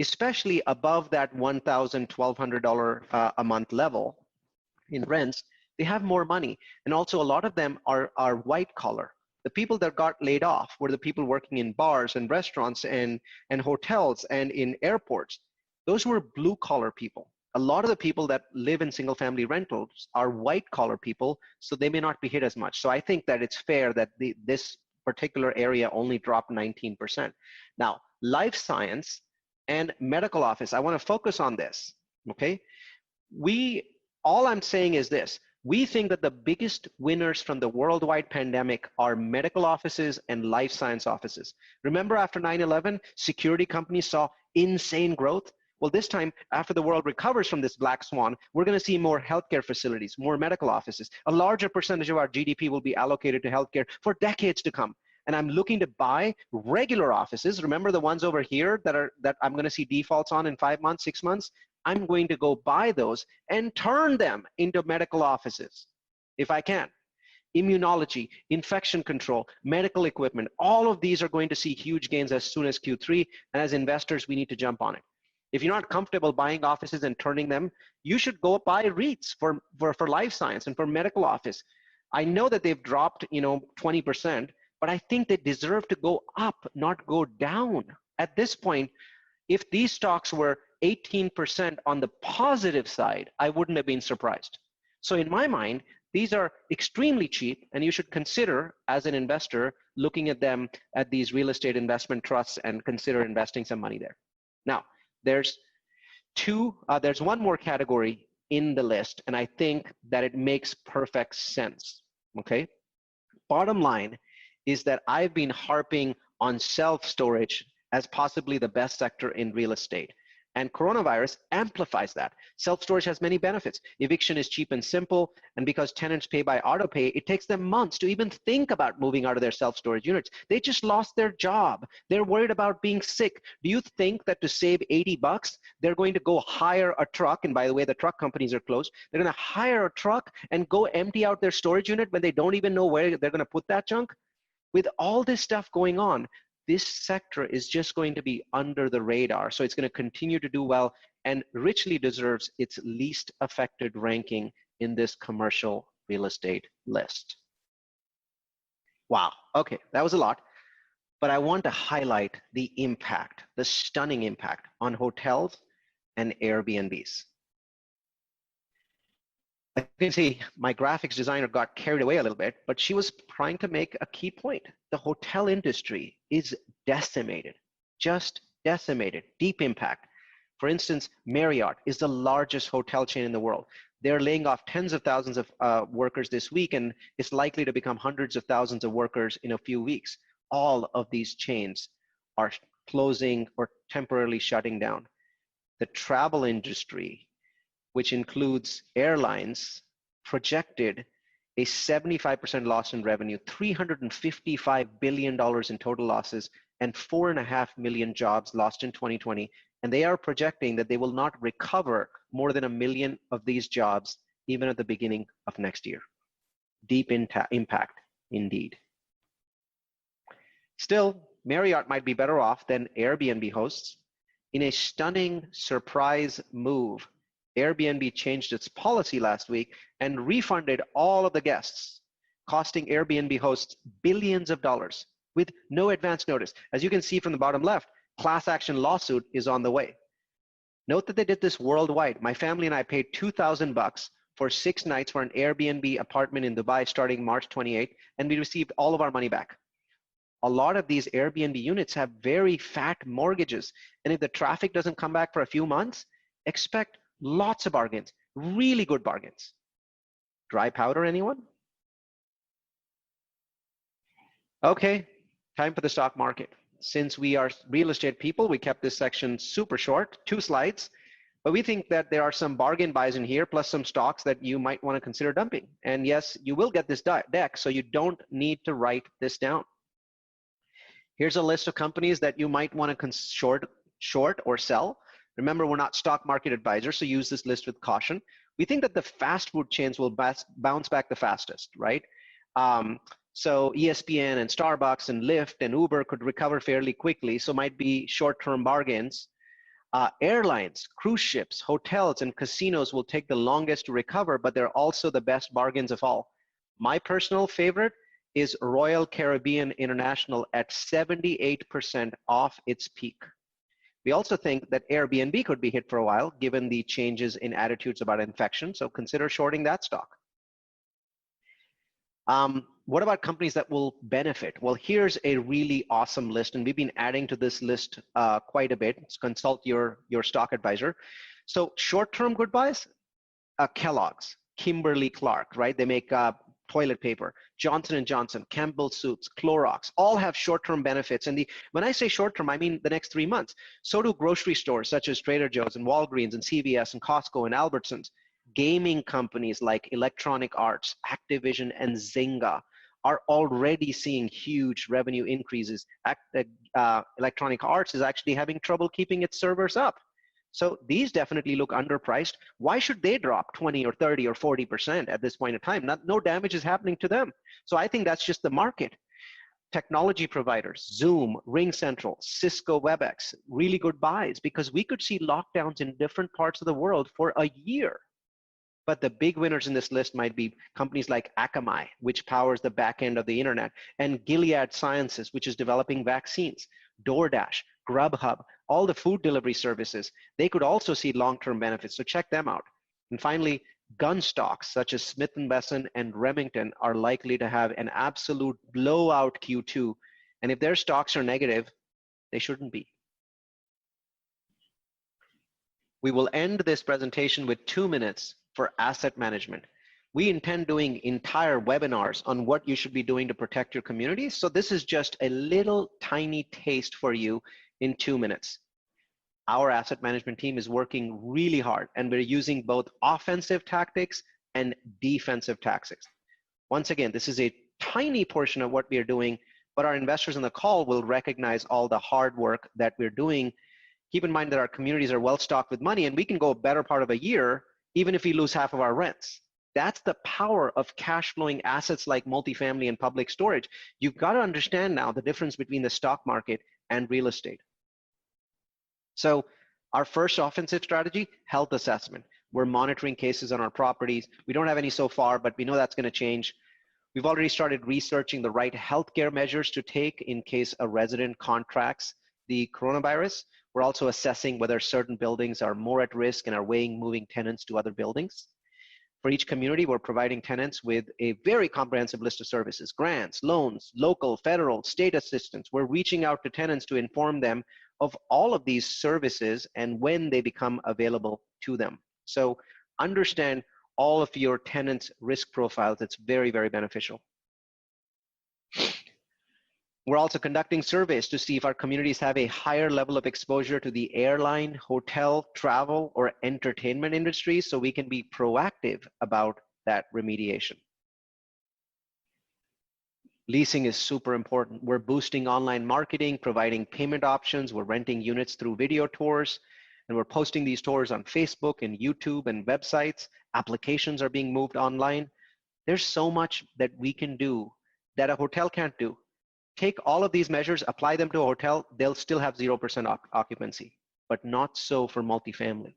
especially above that $1,000, $1,200 a month level in rents. They have more money. And also a lot of them are white collar. The people that got laid off were the people working in bars and restaurants and hotels and in airports. Those were blue collar people. A lot of the people that live in single family rentals are white collar people, so they may not be hit as much. So I think that it's fair that this particular area only dropped 19%. Now, life science and medical office, I want to focus on this, okay? All I'm saying is this: we think that the biggest winners from the worldwide pandemic are medical offices and life science offices. Remember after 9/11, security companies saw insane growth? Well, this time, after the world recovers from this black swan, we're going to see more healthcare facilities, more medical offices. A larger percentage of our GDP will be allocated to healthcare for decades to come. And I'm looking to buy regular offices. Remember the ones over here that I'm going to see defaults on in 5 months, 6 months? I'm going to go buy those and turn them into medical offices if I can. Immunology, infection control, medical equipment, all of these are going to see huge gains as soon as Q3. And as investors, we need to jump on it. If you're not comfortable buying offices and turning them, you should go buy REITs for life science and for medical office. I know that they've dropped 20%, but I think they deserve to go up, not go down. At this point, if these stocks were 18% on the positive side, I wouldn't have been surprised. So in my mind, these are extremely cheap, and you should consider, as an investor, looking at them at these real estate investment trusts and consider investing some money there. Now, there's one more category in the list, and I think that it makes perfect sense, okay? Bottom line is that I've been harping on self-storage as possibly the best sector in real estate. And coronavirus amplifies that. Self-storage has many benefits. Eviction is cheap and simple, and because tenants pay by autopay, it takes them months to even think about moving out of their self-storage units. They just lost their job. They're worried about being sick. Do you think that to save $80, they're going to go hire a truck? And by the way, the truck companies are closed. They're going to hire a truck and go empty out their storage unit when they don't even know where they're going to put that junk? With all this stuff going on, this sector is just going to be under the radar. So it's going to continue to do well and richly deserves its least affected ranking in this commercial real estate list. Wow, okay, that was a lot. But I want to highlight the impact, the stunning impact on hotels and Airbnbs. As you can see, my graphics designer got carried away a little bit, but she was trying to make a key point. The hotel industry is decimated, just decimated, deep impact. For instance, Marriott is the largest hotel chain in the world. They're laying off tens of thousands of workers this week, and it's likely to become hundreds of thousands of workers in a few weeks. All of these chains are closing or temporarily shutting down. The travel industry, which includes airlines, projected a 75% loss in revenue, $355 billion in total losses, and 4.5 million jobs lost in 2020. And they are projecting that they will not recover more than 1 million of these jobs even at the beginning of next year. Deep impact indeed. Still, Marriott might be better off than Airbnb hosts. In a stunning surprise move, Airbnb changed its policy last week and refunded all of the guests, costing Airbnb hosts billions of dollars with no advance notice. As you can see from the bottom left, class action lawsuit is on the way. Note that they did this worldwide. My family and I paid $2,000 for 6 nights for an Airbnb apartment in Dubai starting March 28, and we received all of our money back. A lot of these Airbnb units have very fat mortgages, and if the traffic doesn't come back for a few months, expect lots of bargains, really good bargains. Dry powder, anyone? Okay, time for the stock market. Since we are real estate people, we kept this section super short, 2 slides, but we think that there are some bargain buys in here, plus some stocks that you might want to consider dumping. And yes, you will get this deck, so you don't need to write this down. Here's a list of companies that you might want to short or sell. Remember, we're not stock market advisors, so use this list with caution. We think that the fast food chains will bounce back the fastest, right? So ESPN and Starbucks and Lyft and Uber could recover fairly quickly, so might be short-term bargains. Airlines, cruise ships, hotels, and casinos will take the longest to recover, but they're also the best bargains of all. My personal favorite is Royal Caribbean International at 78% off its peak. We also think that Airbnb could be hit for a while, given the changes in attitudes about infection, so consider shorting that stock. What about companies that will benefit? Well, here's a really awesome list, and we've been adding to this list quite a bit. Consult your stock advisor. So short-term good buys, Kellogg's, Kimberly-Clark, right? They make toilet paper, Johnson & Johnson, Campbell Soups, Clorox, all have short-term benefits. And when I say short-term, I mean the next 3 months. So do grocery stores such as Trader Joe's and Walgreens and CVS and Costco and Albertsons. Gaming companies like Electronic Arts, Activision, and Zynga are already seeing huge revenue increases. Electronic Arts is actually having trouble keeping its servers up. So these definitely look underpriced. Why should they drop 20 or 30 or 40% at this point in time? No damage is happening to them. So I think that's just the market. Technology providers, Zoom, RingCentral, Cisco WebEx, really good buys because we could see lockdowns in different parts of the world for a year. But the big winners in this list might be companies like Akamai, which powers the back end of the internet, and Gilead Sciences, which is developing vaccines, DoorDash, Grubhub, all the food delivery services. They could also see long-term benefits, so check them out. And finally, gun stocks such as Smith & Wesson and Remington are likely to have an absolute blowout Q2. And if their stocks are negative, they shouldn't be. We will end this presentation with 2 minutes for asset management. We intend doing entire webinars on what you should be doing to protect your community. So this is just a little tiny taste for you in 2 minutes. Our asset management team is working really hard, and we're using both offensive tactics and defensive tactics. Once again, this is a tiny portion of what we are doing, but our investors on the call will recognize all the hard work that we're doing. Keep in mind that our communities are well stocked with money, and we can go a better part of a year even if we lose half of our rents. That's the power of cash flowing assets like multifamily and public storage. You've got to understand now the difference between the stock market and real estate. So our first offensive strategy, health assessment. We're monitoring cases on our properties. We don't have any so far, but we know that's going to change. We've already started researching the right healthcare measures to take in case a resident contracts the coronavirus. We're also assessing whether certain buildings are more at risk and are weighing moving tenants to other buildings. For each community, we're providing tenants with a very comprehensive list of services, grants, loans, local, federal, state assistance. We're reaching out to tenants to inform them of all of these services and when they become available to them. So understand all of your tenants' risk profiles. It's very, very beneficial. We're also conducting surveys to see if our communities have a higher level of exposure to the airline, hotel, travel, or entertainment industries, so we can be proactive about that remediation. Leasing is super important. We're boosting online marketing, providing payment options. We're renting units through video tours, and we're posting these tours on Facebook and YouTube and websites. Applications are being moved online. There's so much that we can do that a hotel can't do. Take all of these measures, apply them to a hotel, they'll still have 0% occupancy, but not so for multifamily.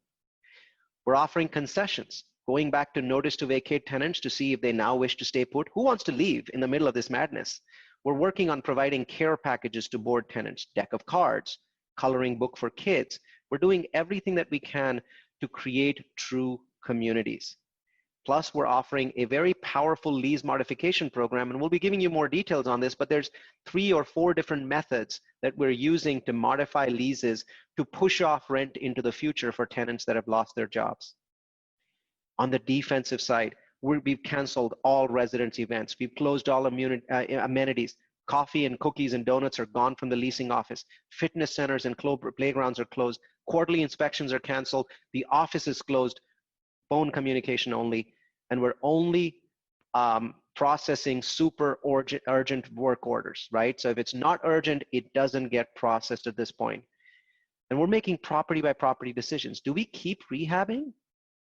We're offering concessions, going back to notice to vacate tenants to see if they now wish to stay put. Who wants to leave in the middle of this madness? We're working on providing care packages to board tenants, deck of cards, coloring book for kids. We're doing everything that we can to create true communities. Plus, we're offering a very powerful lease modification program, and we'll be giving you more details on this, but there's 3 or 4 different methods that we're using to modify leases to push off rent into the future for tenants that have lost their jobs. On the defensive side, we've canceled all residence events. We've closed all amenities. Coffee and cookies and donuts are gone from the leasing office. Fitness centers and playgrounds are closed. Quarterly inspections are canceled. The office is closed. Phone communication only. And we're only processing super urgent work orders, right? So if it's not urgent, it doesn't get processed at this point. And we're making property by property decisions. Do we keep rehabbing?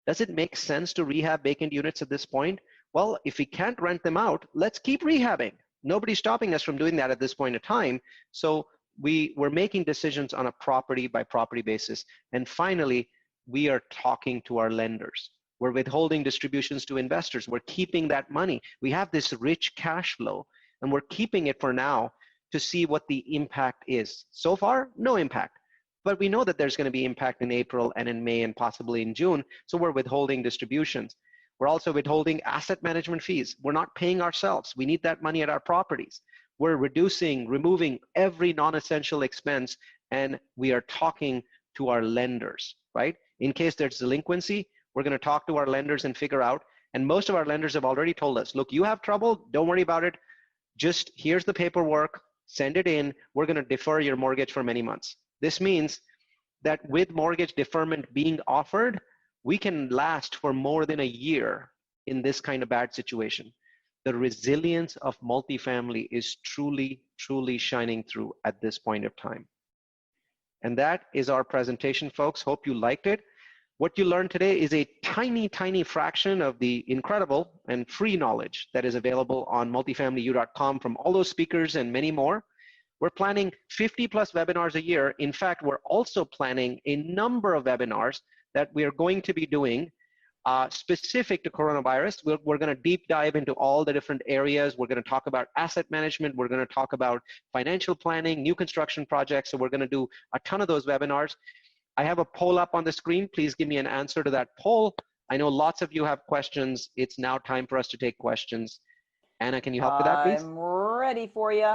Does it make sense to rehab vacant units at this point? Well, if we can't rent them out, let's keep rehabbing. Nobody's stopping us from doing that at this point in time. So we're making decisions on a property by property basis. And finally, we are talking to our lenders. We're withholding distributions to investors. We're keeping that money. We have this rich cash flow, and we're keeping it for now to see what the impact is. So far, no impact. But we know that there's going to be impact in April and in May and possibly in June, so we're withholding distributions. We're also withholding asset management fees. We're not paying ourselves. We need that money at our properties. We're removing every non-essential expense, and we are talking to our lenders, right? In case there's delinquency, we're going to talk to our lenders and figure out, and most of our lenders have already told us, look, you have trouble, don't worry about it. Just here's the paperwork, send it in. We're going to defer your mortgage for many months. This means that with mortgage deferment being offered, we can last for more than a year in this kind of bad situation. The resilience of multifamily is truly, truly shining through at this point of time. And that is our presentation, folks. Hope you liked it. What you learned today is a tiny, tiny fraction of the incredible and free knowledge that is available on multifamilyU.com from all those speakers and many more. We're planning 50 plus webinars a year. In fact, we're also planning a number of webinars that we are going to be doing specific to coronavirus. We're going to deep dive into all the different areas. We're going to talk about asset management. We're going to talk about financial planning, new construction projects. So we're going to do a ton of those webinars. I have a poll up on the screen. Please give me an answer to that poll. I know lots of you have questions. It's now time for us to take questions. Anna, can you help with that, please? I'm ready for you.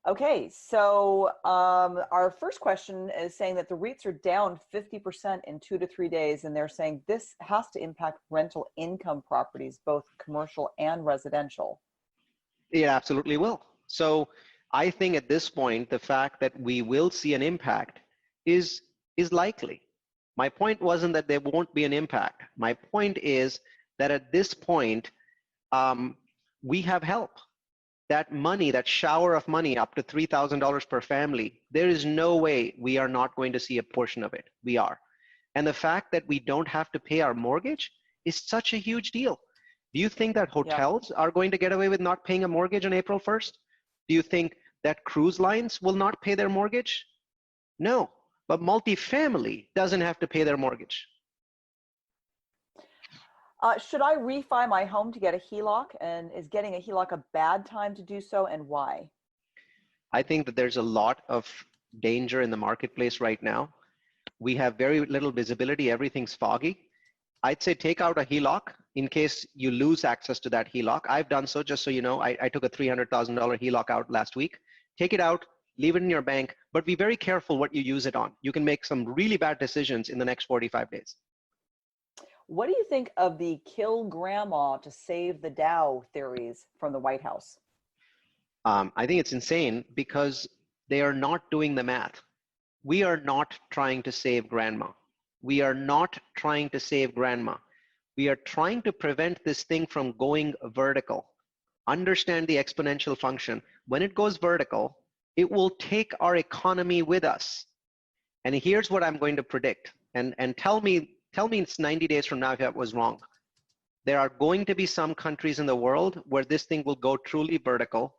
Okay, so our first question is saying that the REITs are down 50% in 2 to 3 days, and they're saying this has to impact rental income properties, both commercial and residential. It absolutely will. So I think at this point, the fact that we will see an impact is likely. My point wasn't that there won't be an impact. My point is that at this point, we have help. That money, that shower of money up to $3,000 per family, there is no way we are not going to see a portion of it. We are. And the fact that we don't have to pay our mortgage is such a huge deal. Do you think that hotels are going to get away with not paying a mortgage on April 1st? Do you think that cruise lines will not pay their mortgage? No, but multifamily doesn't have to pay their mortgage. Should I refi my home to get a HELOC? And is getting a HELOC a bad time to do so, and why? I think that there's a lot of danger in the marketplace right now. We have very little visibility. Everything's foggy. I'd say take out a HELOC in case you lose access to that HELOC. I've done so, just so you know. I took a $300,000 HELOC out last week. Take it out, leave it in your bank, but be very careful what you use it on. You can make some really bad decisions in the next 45 days. What do you think of the kill grandma to save the Dow theories from the White House? I think it's insane because they are not doing the math. We are not trying to save grandma. We are not trying to save grandma. We are trying to prevent this thing from going vertical. Understand the exponential function. When it goes vertical, it will take our economy with us. And here's what I'm going to predict. And tell me it's 90 days from now if that was wrong. There are going to be some countries in the world where this thing will go truly vertical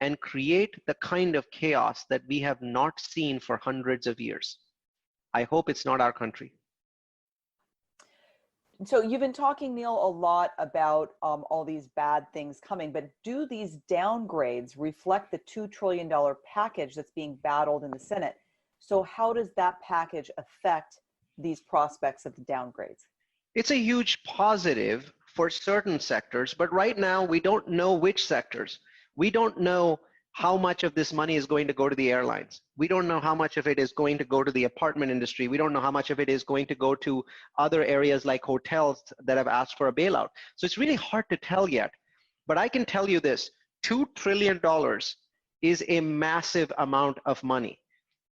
and create the kind of chaos that we have not seen for hundreds of years. I hope it's not our country. So you've been talking, Neal, a lot about all these bad things coming, but do these downgrades reflect the $2 trillion package that's being battled in the Senate? So how does that package affect these prospects of the downgrades? It's a huge positive for certain sectors, but right now we don't know which sectors. We don't know how much of this money is going to go to the airlines. We don't know how much of it is going to go to the apartment industry. We don't know how much of it is going to go to other areas like hotels that have asked for a bailout. So it's really hard to tell yet. But I can tell you this, $2 trillion is a massive amount of money.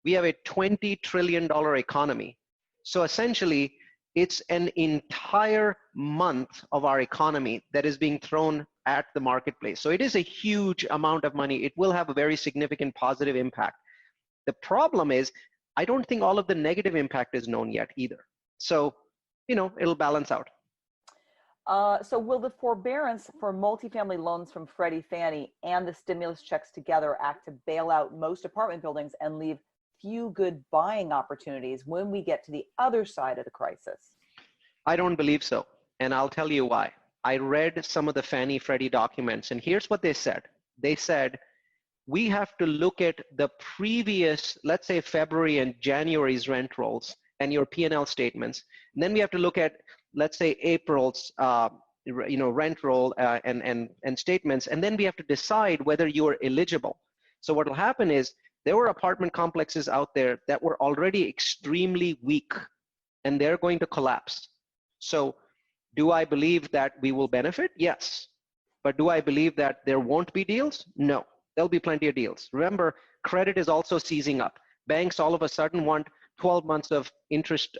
We have a $20 trillion economy. So essentially, it's an entire month of our economy that is being thrown at the marketplace. So it is a huge amount of money. It will have a very significant positive impact. The problem is, I don't think all of the negative impact is known yet either. So, it'll balance out. So will the forbearance for multifamily loans from Freddie, Fannie, and the stimulus checks together act to bail out most apartment buildings and leave few good buying opportunities when we get to the other side of the crisis? I don't believe so, and I'll tell you why. I read some of the Fannie Freddie documents, and here's what they said. They said, we have to look at the previous, let's say February and January's rent rolls and your P&L statements. And then we have to look at, let's say April's rent roll and statements, and then we have to decide whether you are eligible. So what will happen is, there were apartment complexes out there that were already extremely weak, and they're going to collapse. So do I believe that we will benefit? Yes. But do I believe that there won't be deals? No. There'll be plenty of deals. Remember, credit is also seizing up. Banks all of a sudden want 12 months of interest,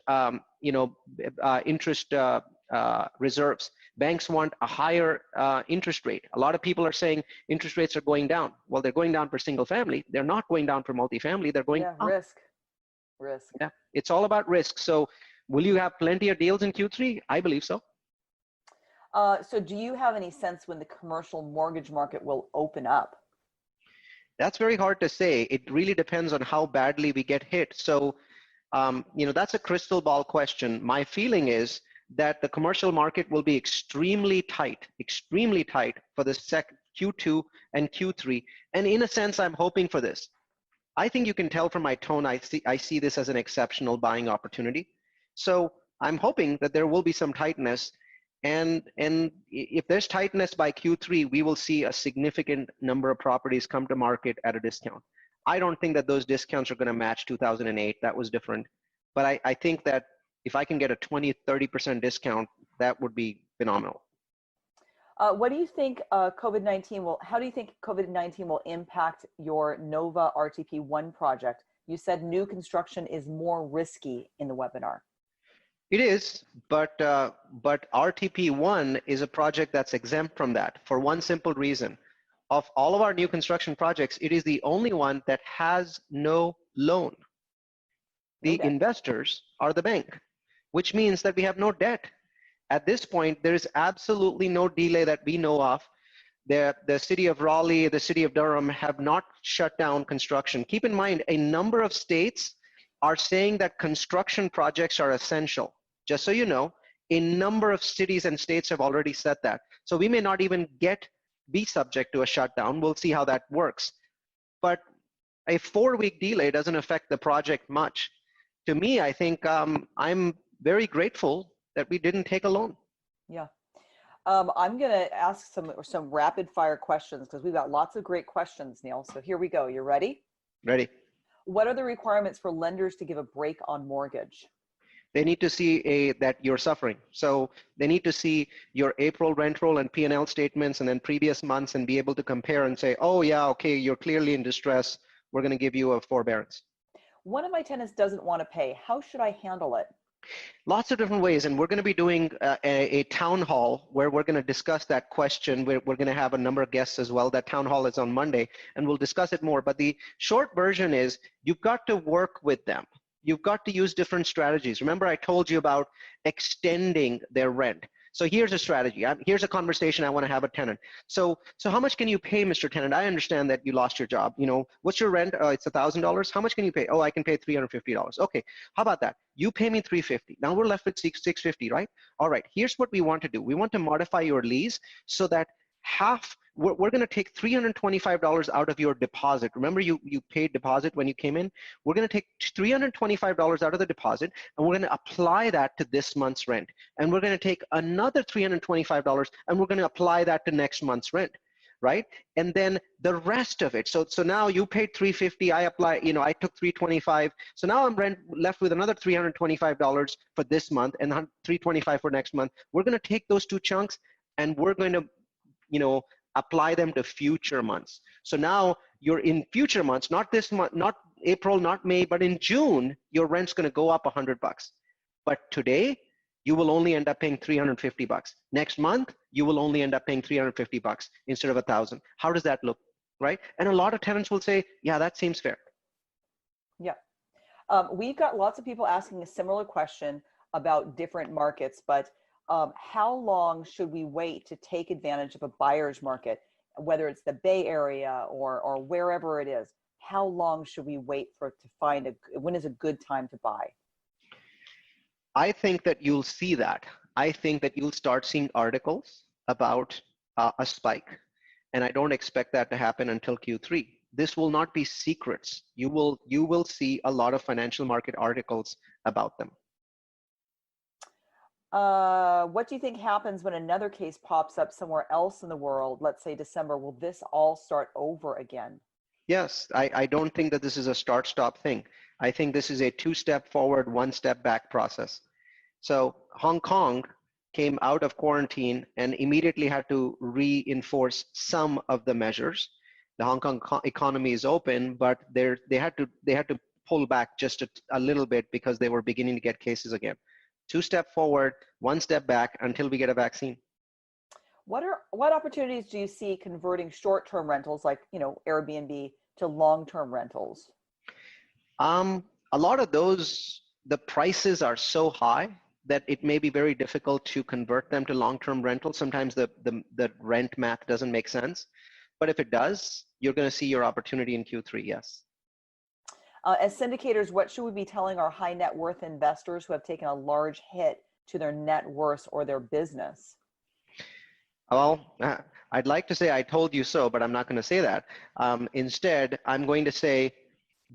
reserves. Banks want a higher interest rate. A lot of people are saying interest rates are going down. Well, they're going down for single family. They're not going down for multifamily. They're going up. Risk. Yeah, it's all about risk. So will you have plenty of deals in Q3? I believe so. So do you have any sense when the commercial mortgage market will open up? That's very hard to say. It really depends on how badly we get hit. So, that's a crystal ball question. My feeling is that the commercial market will be extremely tight for the Q2 and Q3. And in a sense, I'm hoping for this. I think you can tell from my tone, I see this as an exceptional buying opportunity. So I'm hoping that there will be some tightness. And if there's tightness by Q3, we will see a significant number of properties come to market at a discount. I don't think that those discounts are going to match 2008. That was different. But I think that if I can get a 20-30% discount, that would be phenomenal. What do you think how do you think COVID-19 will impact your Nova RTP1 project? You said new construction is more risky in the webinar. It is, but RTP1 is a project that's exempt from that for one simple reason. Of all of our new construction projects, it is the only one that has no loan. The investors are the bank, which means that we have no debt. At this point, there is absolutely no delay that we know of. The city of Raleigh, the city of Durham have not shut down construction. Keep in mind, a number of states are saying that construction projects are essential. Just so you know, a number of cities and states have already said that. So we may not even be subject to a shutdown. We'll see how that works. But a 4-week delay doesn't affect the project much. To me, I think I'm very grateful that we didn't take a loan. Yeah. I'm going to ask some rapid fire questions because we've got lots of great questions, Neal. So here we go. You ready? Ready. What are the requirements for lenders to give a break on mortgage? They need to see that you're suffering. So they need to see your April rent roll and P&L statements and then previous months and be able to compare and say, oh yeah, okay, you're clearly in distress. We're going to give you a forbearance. One of my tenants doesn't want to pay. How should I handle it? Lots of different ways, and we're going to be doing a town hall where we're going to discuss that question. We're going to have a number of guests as well. That town hall is on Monday, and we'll discuss it more. But the short version is you've got to work with them. You've got to use different strategies. Remember, I told you about extending their rent. So here's a strategy. Here's a conversation I want to have with a tenant. So how much can you pay, Mr. Tenant? I understand that you lost your job. You know, what's your rent? It's $1,000. How much can you pay? Oh, I can pay $350. Okay, how about that? You pay me $350. Now we're left with $650, right? All right, here's what we want to do. We want to modify your lease so that we're going to take $325 out of your deposit. Remember, you paid deposit when you came in. We're going to take $325 out of the deposit, and we're going to apply that to this month's rent. And we're going to take another $325, and we're going to apply that to next month's rent, right? And then the rest of it. So now you paid $350. I apply. You know, I took $325. So now I'm left with another $325 for this month, and $325 for next month. We're going to take those two chunks, and we're going to, you know, apply them to future months. So now you're in future months, not this month, not April, not May, but in June, your rent's going to go up $100. But today, you will only end up paying $350. Next month, you will only end up paying $350 instead of $1,000. How does that look, right? And a lot of tenants will say, yeah, that seems fair. Yeah. We've got lots of people asking a similar question about different markets, but how long should we wait to take advantage of a buyer's market, whether it's the Bay Area or wherever it is? How long should we wait to find when is a good time to buy? I think that you'll see that. I think that you'll start seeing articles about a spike, and I don't expect that to happen until Q3. This will not be secrets. You will see a lot of financial market articles about them. What do you think happens when another case pops up somewhere else in the world, let's say December? Will this all start over again? Yes, I don't think that this is a start-stop thing. I think this is a two-step forward, one-step back process. So Hong Kong came out of quarantine and immediately had to reinforce some of the measures. The Hong Kong economy is open, but they had to pull back just a little bit because they were beginning to get cases again. Two-step forward, one step back until we get a vaccine. What opportunities do you see converting short-term rentals like, you know, Airbnb to long-term rentals? A lot of those, the prices are so high that it may be very difficult to convert them to long-term rentals. Sometimes the rent math doesn't make sense. But if it does, you're going to see your opportunity in Q3, yes. As syndicators, what should we be telling our high net worth investors who have taken a large hit to their net worth or their business? Well, I'd like to say I told you so, but I'm not going to say that. Instead, I'm going to say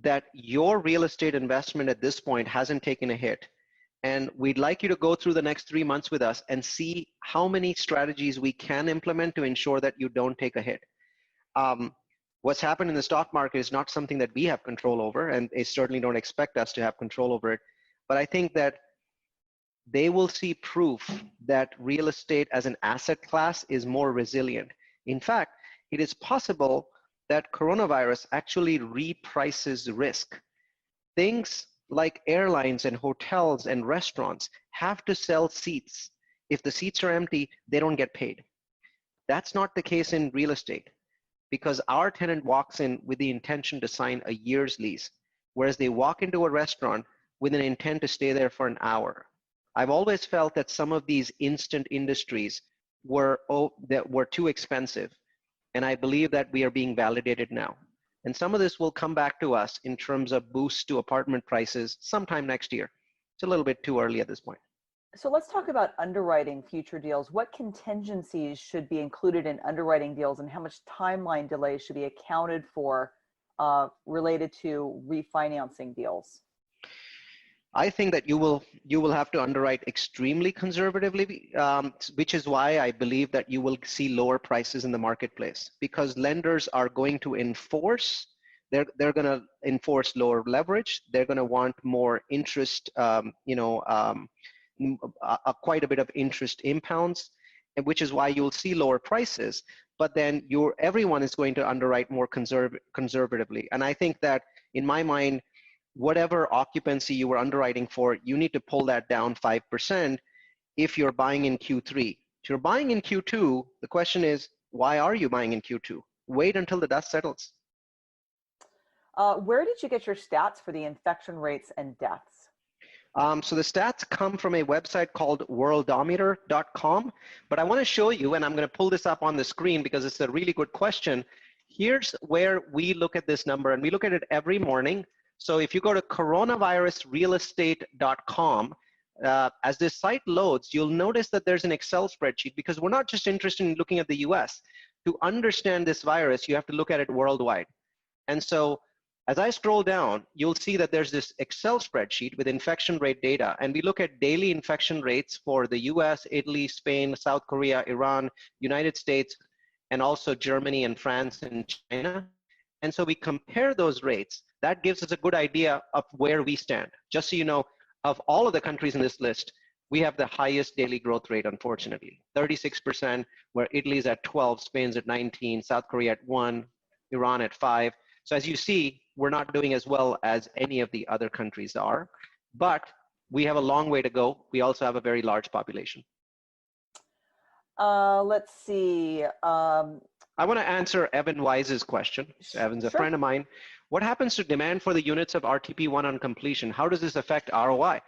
that your real estate investment at this point hasn't taken a hit. And we'd like you to go through the next 3 months with us and see how many strategies we can implement to ensure that you don't take a hit. What's happened in the stock market is not something that we have control over, and they certainly don't expect us to have control over it. But I think that they will see proof that real estate as an asset class is more resilient. In fact, it is possible that coronavirus actually reprices risk. Things like airlines and hotels and restaurants have to sell seats. If the seats are empty, they don't get paid. That's not the case in real estate, because our tenant walks in with the intention to sign a year's lease, whereas they walk into a restaurant with an intent to stay there for an hour. I've always felt that some of these instant industries were too expensive, and I believe that we are being validated now. And some of this will come back to us in terms of boosts to apartment prices sometime next year. It's a little bit too early at this point. So let's talk about underwriting future deals. What contingencies should be included in underwriting deals, and how much timeline delay should be accounted for related to refinancing deals? I think that you will have to underwrite extremely conservatively, which is why I believe that you will see lower prices in the marketplace, because lenders are going to enforce they're going to enforce lower leverage. They're going to want more interest, quite a bit of interest impounds, and which is why you'll see lower prices. But then everyone is going to underwrite more conservatively. And I think that, in my mind, whatever occupancy you were underwriting for, you need to pull that down 5% if you're buying in Q3. If you're buying in Q2, the question is, why are you buying in Q2? Wait until the dust settles. Where did you get your stats for the infection rates and deaths? So the stats come from a website called worldometer.com, but I want to show you, and I'm going to pull this up on the screen because it's a really good question. Here's where we look at this number, and we look at it every morning. So if you go to coronavirusrealestate.com, as this site loads, you'll notice that there's an Excel spreadsheet, because we're not just interested in looking at the US. To understand this virus, you have to look at it worldwide. And so as I scroll down, you'll see that there's this Excel spreadsheet with infection rate data, and we look at daily infection rates for the US, Italy, Spain, South Korea, Iran, United States, and also Germany and France and China. And so we compare those rates. That gives us a good idea of where we stand. Just so you know, of all of the countries in this list, we have the highest daily growth rate, unfortunately, 36%, where Italy's at 12, Spain's at 19, South Korea at 1, Iran at 5. So as you see, we're not doing as well as any of the other countries are, but we have a long way to go. We also have a very large population. Let's see. I want to answer Evan Wise's question. So Evan's a friend of mine. What happens to demand for the units of RTP1 on completion? How does this affect ROI?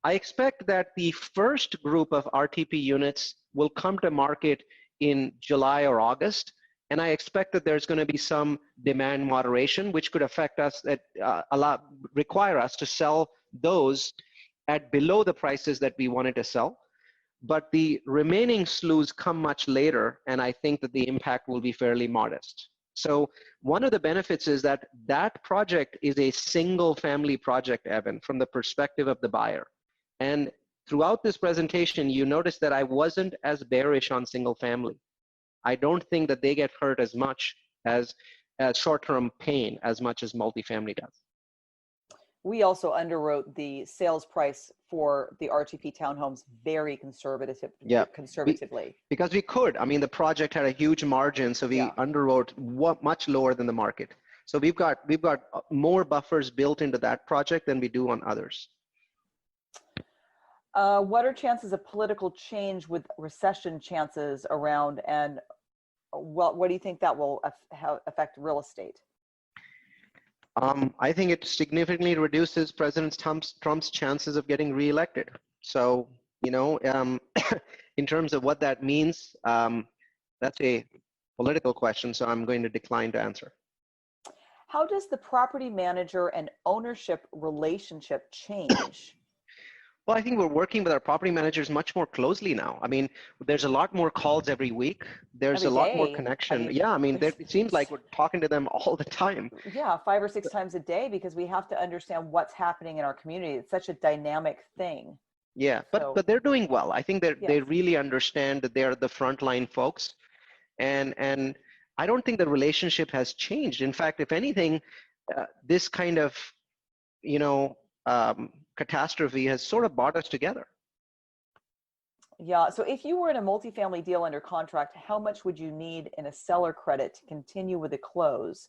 I expect that the first group of RTP units will come to market in July or August. And I expect that there's going to be some demand moderation, which could affect us, require us to sell those at below the prices that we wanted to sell. But the remaining slews come much later, and I think that the impact will be fairly modest. So one of the benefits is that that project is a single family project, Evan, from the perspective of the buyer. And throughout this presentation, you notice that I wasn't as bearish on single family. I don't think that they get hurt as much as short-term pain as much as multifamily does. We also underwrote the sales price for the RTP townhomes very conservatively. Because we could. I mean, the project had a huge margin, so we underwrote much lower than the market. So we've got more buffers built into that project than we do on others. What are chances of political change with recession chances around, and what do you think that will affect real estate? I think it significantly reduces President Trump's chances of getting reelected. So, in terms of what that means, that's a political question, so I'm going to decline to answer. How does the property manager and ownership relationship change? Well, I think we're working with our property managers much more closely now. I mean, there's a lot more calls every week. There's a lot more connection. It seems like we're talking to them all the time. Yeah, 5 or 6 times a day, because we have to understand what's happening in our community. It's such a dynamic thing. Yeah, but they're doing well. I think they really understand that they're the frontline folks. And I don't think the relationship has changed. In fact, if anything, this kind of, catastrophe has sort of brought us together. Yeah. So if you were in a multifamily deal under contract, how much would you need in a seller credit to continue with the close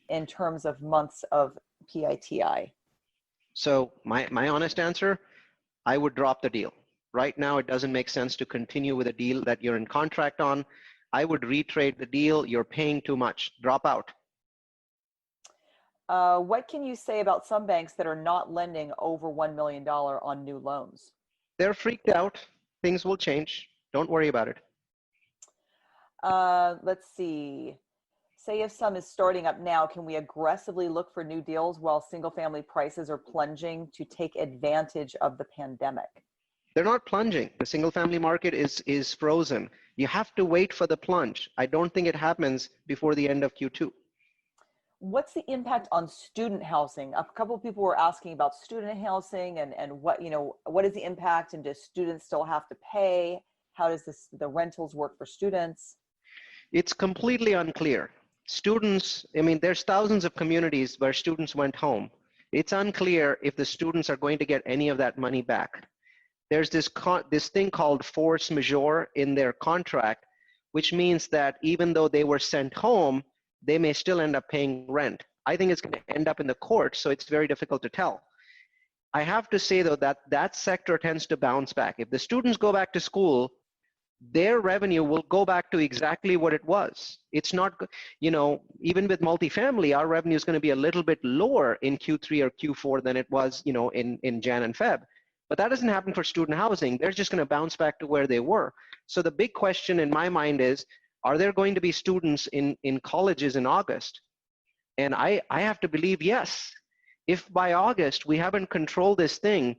in terms of months of PITI? So my honest answer, I would drop the deal. Right now, it doesn't make sense to continue with a deal that you're in contract on. I would retrade the deal. You're paying too much. Drop out. What can you say about some banks that are not lending over $1 million on new loans? They're freaked out. Things will change. Don't worry about it. Let's see. Say if some is starting up now, can we aggressively look for new deals while single family prices are plunging to take advantage of the pandemic? They're not plunging. The single family market is frozen. You have to wait for the plunge. I don't think it happens before the end of Q2. What's the impact on student housing? A couple of people were asking about student housing and what is the impact, and do students still have to pay? How does the rentals work for students? It's completely unclear. students, I mean, there's thousands of communities where students went home. It's unclear if the students are going to get any of that money back. There's this thing called force majeure in their contract, which means that even though they were sent home, they may still end up paying rent. I think it's going to end up in the court, so it's very difficult to tell. I have to say, though, that that sector tends to bounce back. If the students go back to school, their revenue will go back to exactly what it was. It's not, even with multifamily, our revenue is going to be a little bit lower in Q3 or Q4 than it was, in Jan and Feb. But that doesn't happen for student housing. They're just going to bounce back to where they were. So the big question in my mind is, are there going to be students in colleges in August? And I have to believe yes. If by August we haven't controlled this thing,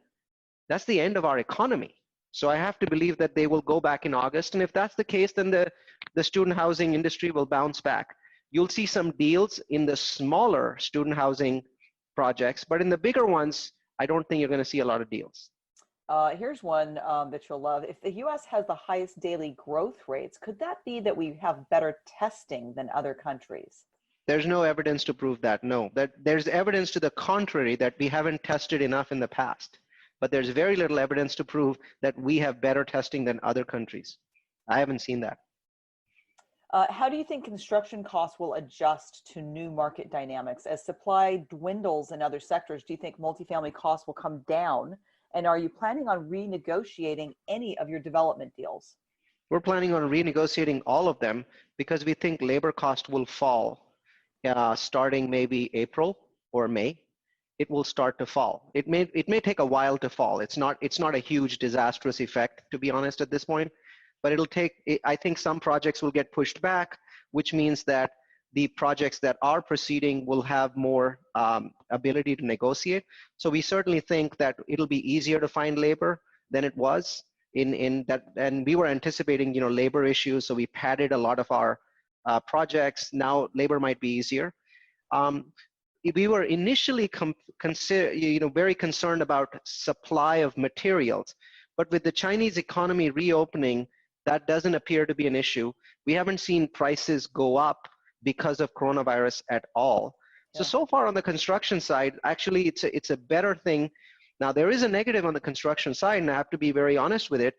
that's the end of our economy. So I have to believe that they will go back in August. And if that's the case, then the student housing industry will bounce back. You'll see some deals in the smaller student housing projects, but in the bigger ones, I don't think you're going to see a lot of deals. Here's one that you'll love. If the U.S. has the highest daily growth rates, could that be that we have better testing than other countries? There's no evidence to prove that, no. There's evidence to the contrary, that we haven't tested enough in the past. But there's very little evidence to prove that we have better testing than other countries. I haven't seen that. How do you think construction costs will adjust to new market dynamics? As supply dwindles in other sectors, do you think multifamily costs will come down? And are you planning on renegotiating any of your development deals? We're planning on renegotiating all of them because we think labor cost will fall starting maybe April or May. It will start to fall. It may take a while to fall. It's not a huge disastrous effect, to be honest, at this point, but I think some projects will get pushed back, which means that the projects that are proceeding will have more ability to negotiate. So we certainly think that it'll be easier to find labor than it was in that, and we were anticipating, labor issues, so we padded a lot of our projects. Now labor might be easier. We were initially very concerned about supply of materials, but with the Chinese economy reopening, that doesn't appear to be an issue. We haven't seen prices go up because of coronavirus at all. Yeah. So far on the construction side, actually it's a better thing. Now there is a negative on the construction side, and I have to be very honest with it.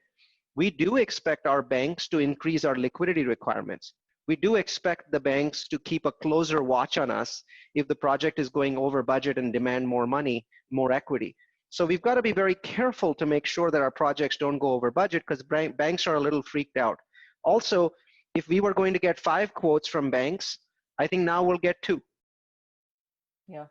We do expect our banks to increase our liquidity requirements. We do expect the banks to keep a closer watch on us if the project is going over budget and demand more money, more equity. So we've got to be very careful to make sure that our projects don't go over budget, because banks are a little freaked out. Also, if we were going to get 5 quotes from banks, I think now we'll get 2. Yeah.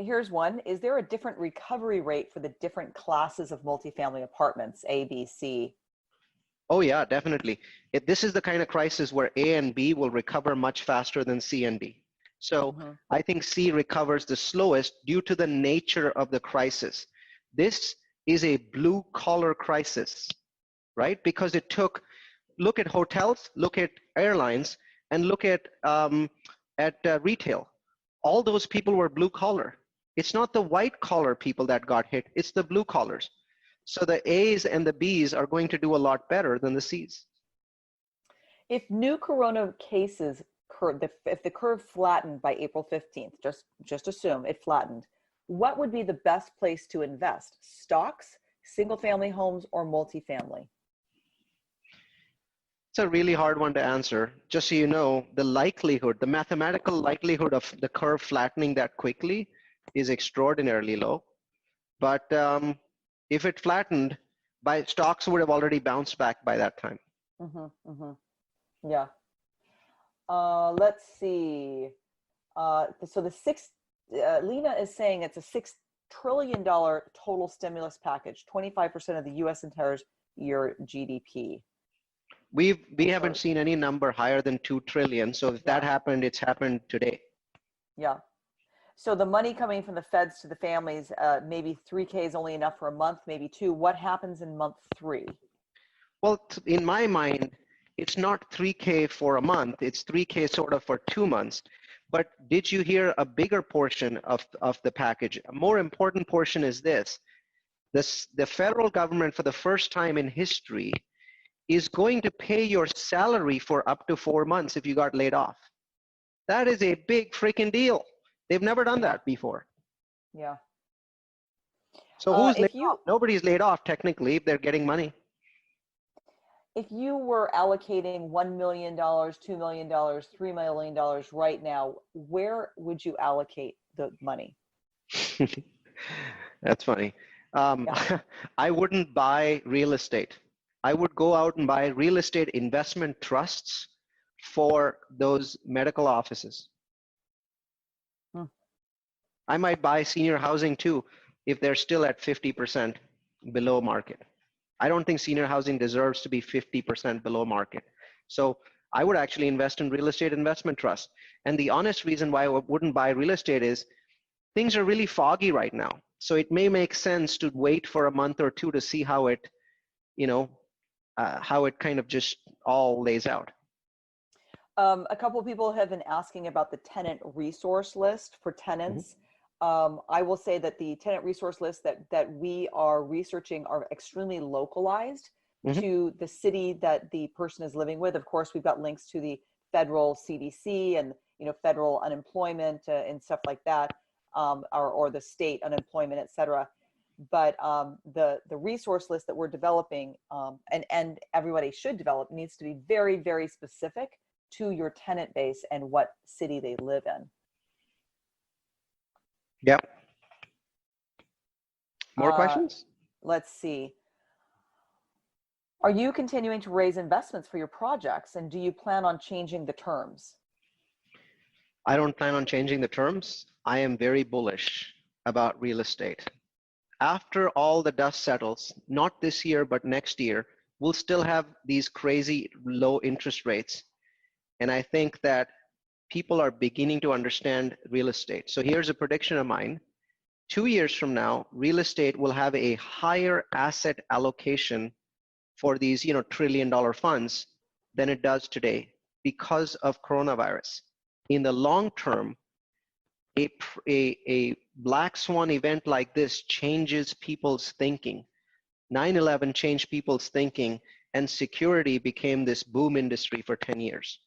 Here's one. Is there a different recovery rate for the different classes of multifamily apartments, A, B, C? Oh yeah, definitely. This is the kind of crisis where A and B will recover much faster than C and D. So I think C recovers the slowest due to the nature of the crisis. This is a blue collar crisis, right? Because look at hotels, look at airlines, and look at retail. All those people were blue collar. It's not the white collar people that got hit, it's the blue collars. So the A's and the B's are going to do a lot better than the C's. If new corona cases, if the curve flattened by April 15th, just assume it flattened, what would be the best place to invest? Stocks, single family homes, or multifamily? It's a really hard one to answer. Just so you know, the mathematical likelihood of the curve flattening that quickly is extraordinarily low. But if it flattened, stocks would have already bounced back by that time. Yeah. Let's see. So Lena is saying it's a $6 trillion total stimulus package, 25% of the U.S. entire year GDP. We haven't seen any number higher than 2 trillion. So if that happened, it's happened today. Yeah. So the money coming from the feds to the families, maybe 3K is only enough for a month, maybe 2. What happens in month 3? Well, in my mind, it's not 3K for a month. It's 3K sort of for 2 months. But did you hear a bigger portion of the package? A more important portion is this. The federal government, for the first time in history, is going to pay your salary for up to 4 months if you got laid off. That is a big freaking deal. They've never done that before. Yeah. So who's laid if you off? Nobody's laid off technically if they're getting money. if you were allocating $1 million, $2 million, $3 million right now, where would you allocate the money? That's funny. Yeah. I wouldn't buy real estate. I would go out and buy real estate investment trusts for those medical offices. Hmm. I might buy senior housing too if they're still at 50% below market. I don't think senior housing deserves to be 50% below market. So I would actually invest in real estate investment trusts. And the honest reason why I wouldn't buy real estate is things are really foggy right now. So it may make sense to wait for a month or two to see how it, how it kind of just all lays out. A couple of people have been asking about the tenant resource list for tenants. I will say that the tenant resource lists that we are researching are extremely localized to the city that the person is living with. Of course, we've got links to the federal CDC and federal unemployment and stuff like that, or the state unemployment, et cetera. But the resource list that we're developing, and everybody should develop, needs to be very, very specific to your tenant base and what city they live in. Yep. More questions? Let's see. Are you continuing to raise investments for your projects, and do you plan on changing the terms? I don't plan on changing the terms. I am very bullish about real estate. After all the dust settles, not this year, but next year, we'll still have these crazy low interest rates. And I think that people are beginning to understand real estate. So here's a prediction of mine. 2 years from now, real estate will have a higher asset allocation for these, trillion-dollar funds than it does today because of coronavirus. In the long term, a black swan event like this changes people's thinking. 9/11 changed people's thinking, and security became this boom industry for 10 years.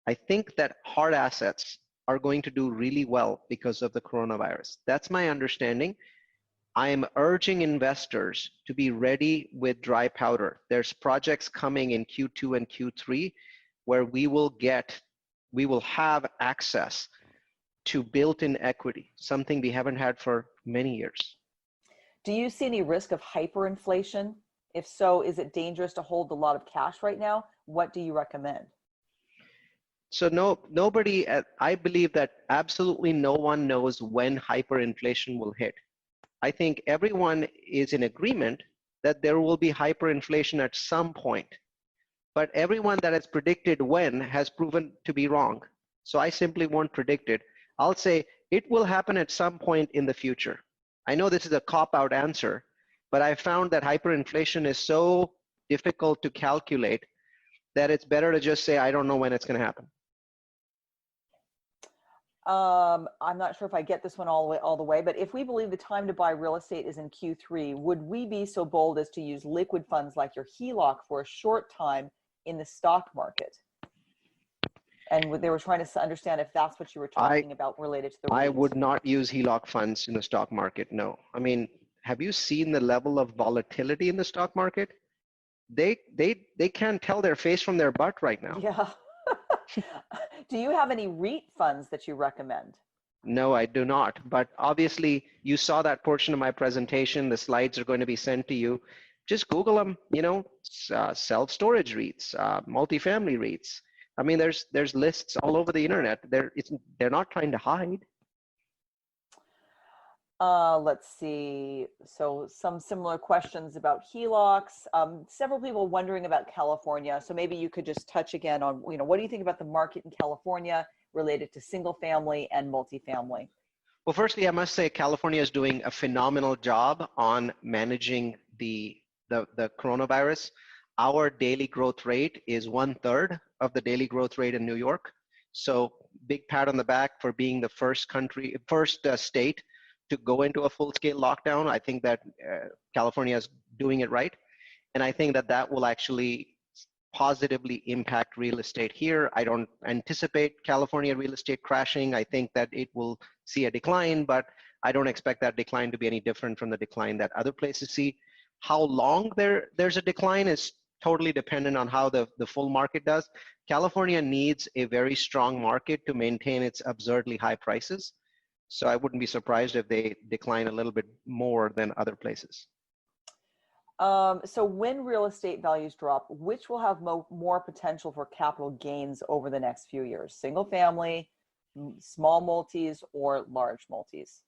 I think that hard assets are going to do really well because of the coronavirus. That's my understanding. I am urging investors to be ready with dry powder. There's projects coming in Q2 and Q3 where we will have access to built-in equity, something we haven't had for many years. Do you see any risk of hyperinflation? If so, is it dangerous to hold a lot of cash right now? What do you recommend? So nobody, I believe that absolutely no one knows when hyperinflation will hit. I think everyone is in agreement that there will be hyperinflation at some point, but everyone that has predicted when has proven to be wrong. So I simply won't predict it. I'll say it will happen at some point in the future. I know this is a cop-out answer, but I found that hyperinflation is so difficult to calculate that it's better to just say, I don't know when it's going to happen. I'm not sure if I get this one all the way, but if we believe the time to buy real estate is in Q3, would we be so bold as to use liquid funds like your HELOC for a short time in the stock market? And they were trying to understand if that's what you were talking about related to the REITs. I would not use HELOC funds in the stock market, no. I mean, have you seen the level of volatility in the stock market? They can't tell their face from their butt right now. Yeah. Do you have any REIT funds that you recommend? No, I do not. But obviously, you saw that portion of my presentation. The slides are going to be sent to you. Just Google them, self-storage REITs, multifamily REITs. I mean, there's lists all over the internet. They're not trying to hide. Let's see. So some similar questions about HELOCs. Several people wondering about California. So maybe you could just touch again on, what do you think about the market in California related to single family and multifamily? Well, firstly, I must say California is doing a phenomenal job on managing the coronavirus. Our daily growth rate is 1/3 of the daily growth rate in New York. So big pat on the back for being the first state to go into a full-scale lockdown. I think that California is doing it right. And I think that will actually positively impact real estate here. I don't anticipate California real estate crashing. I think that it will see a decline, but I don't expect that decline to be any different from the decline that other places see. How long there's a decline is totally dependent on how the full market does. California needs a very strong market to maintain its absurdly high prices. So I wouldn't be surprised if they decline a little bit more than other places. So when real estate values drop, which will have more potential for capital gains over the next few years? Single family, small multis, or large multis?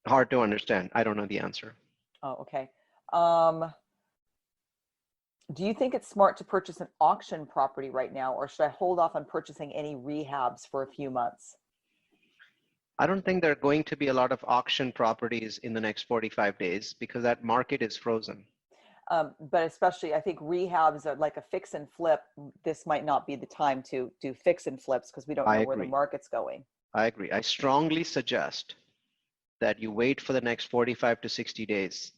Hard to understand. I don't know the answer. Oh, okay. Do you think it's smart to purchase an auction property right now, or should I hold off on purchasing any rehabs for a few months? I don't think there are going to be a lot of auction properties in the next 45 days because that market is frozen. But especially, I think rehabs are like a fix and flip. This might not be the time to do fix and flips because we don't know where the market's going. I agree. I strongly suggest that you wait for the next 45 to 60 days.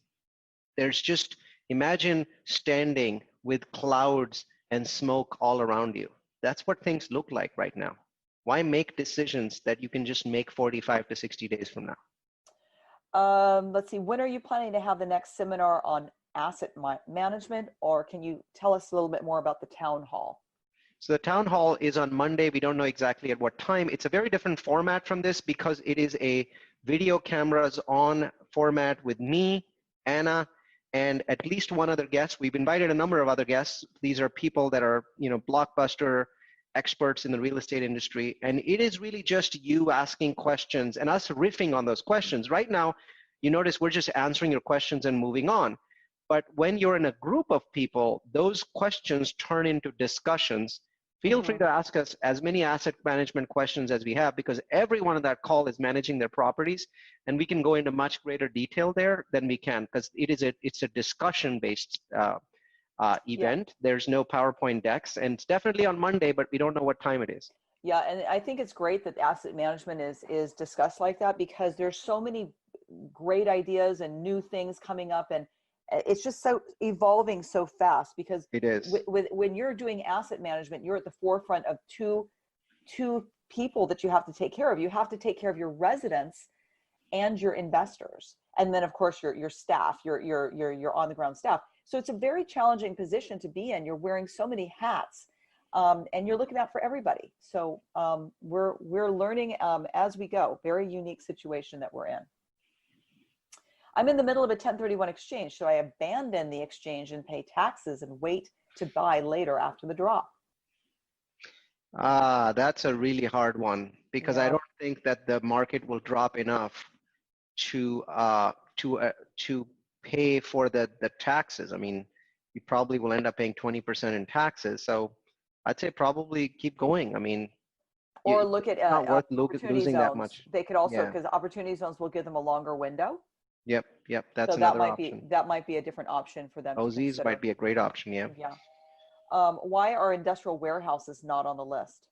There's just, imagine standing with clouds and smoke all around you. That's what things look like right now. Why make decisions that you can just make 45 to 60 days from now? Let's see, when are you planning to have the next seminar on asset management, or can you tell us a little bit more about the town hall? So the town hall is on Monday. We don't know exactly at what time. It's a very different format from this because it is a video cameras on format with me, Anna, and at least one other guest. We've invited a number of other guests. These are people that are, blockbuster experts in the real estate industry. And it is really just you asking questions and us riffing on those questions. Right now, you notice we're just answering your questions and moving on. But when you're in a group of people, those questions turn into discussions. Feel free to ask us as many asset management questions as we have, because everyone on that call is managing their properties, and we can go into much greater detail there than we can, because it's a discussion-based event. Yeah. There's no PowerPoint decks, and it's definitely on Monday, but we don't know what time it is. Yeah, and I think it's great that asset management is discussed like that, because there's so many great ideas and new things coming up, and it's just so evolving so fast, because it is. When you're doing asset management, you're at the forefront of two people that you have to take care of. You have to take care of your residents and your investors, and then of course your staff, your on the ground staff. So it's a very challenging position to be in. You're wearing so many hats, and you're looking out for everybody. So we're learning as we go. Very unique situation that we're in. I'm in the middle of a 1031 exchange. Should I abandon the exchange and pay taxes and wait to buy later after the drop? That's a really hard one, because I don't think that the market will drop enough to pay for the taxes. I mean, you probably will end up paying 20% in taxes. So I'd say probably keep going. I mean, or look at not worth losing zones. that much. They could also, because opportunity zones will give them a longer window. Yep. That's so another option. That might be a different option for them. OZs might be a great option. Yeah. Why are industrial warehouses not on the list?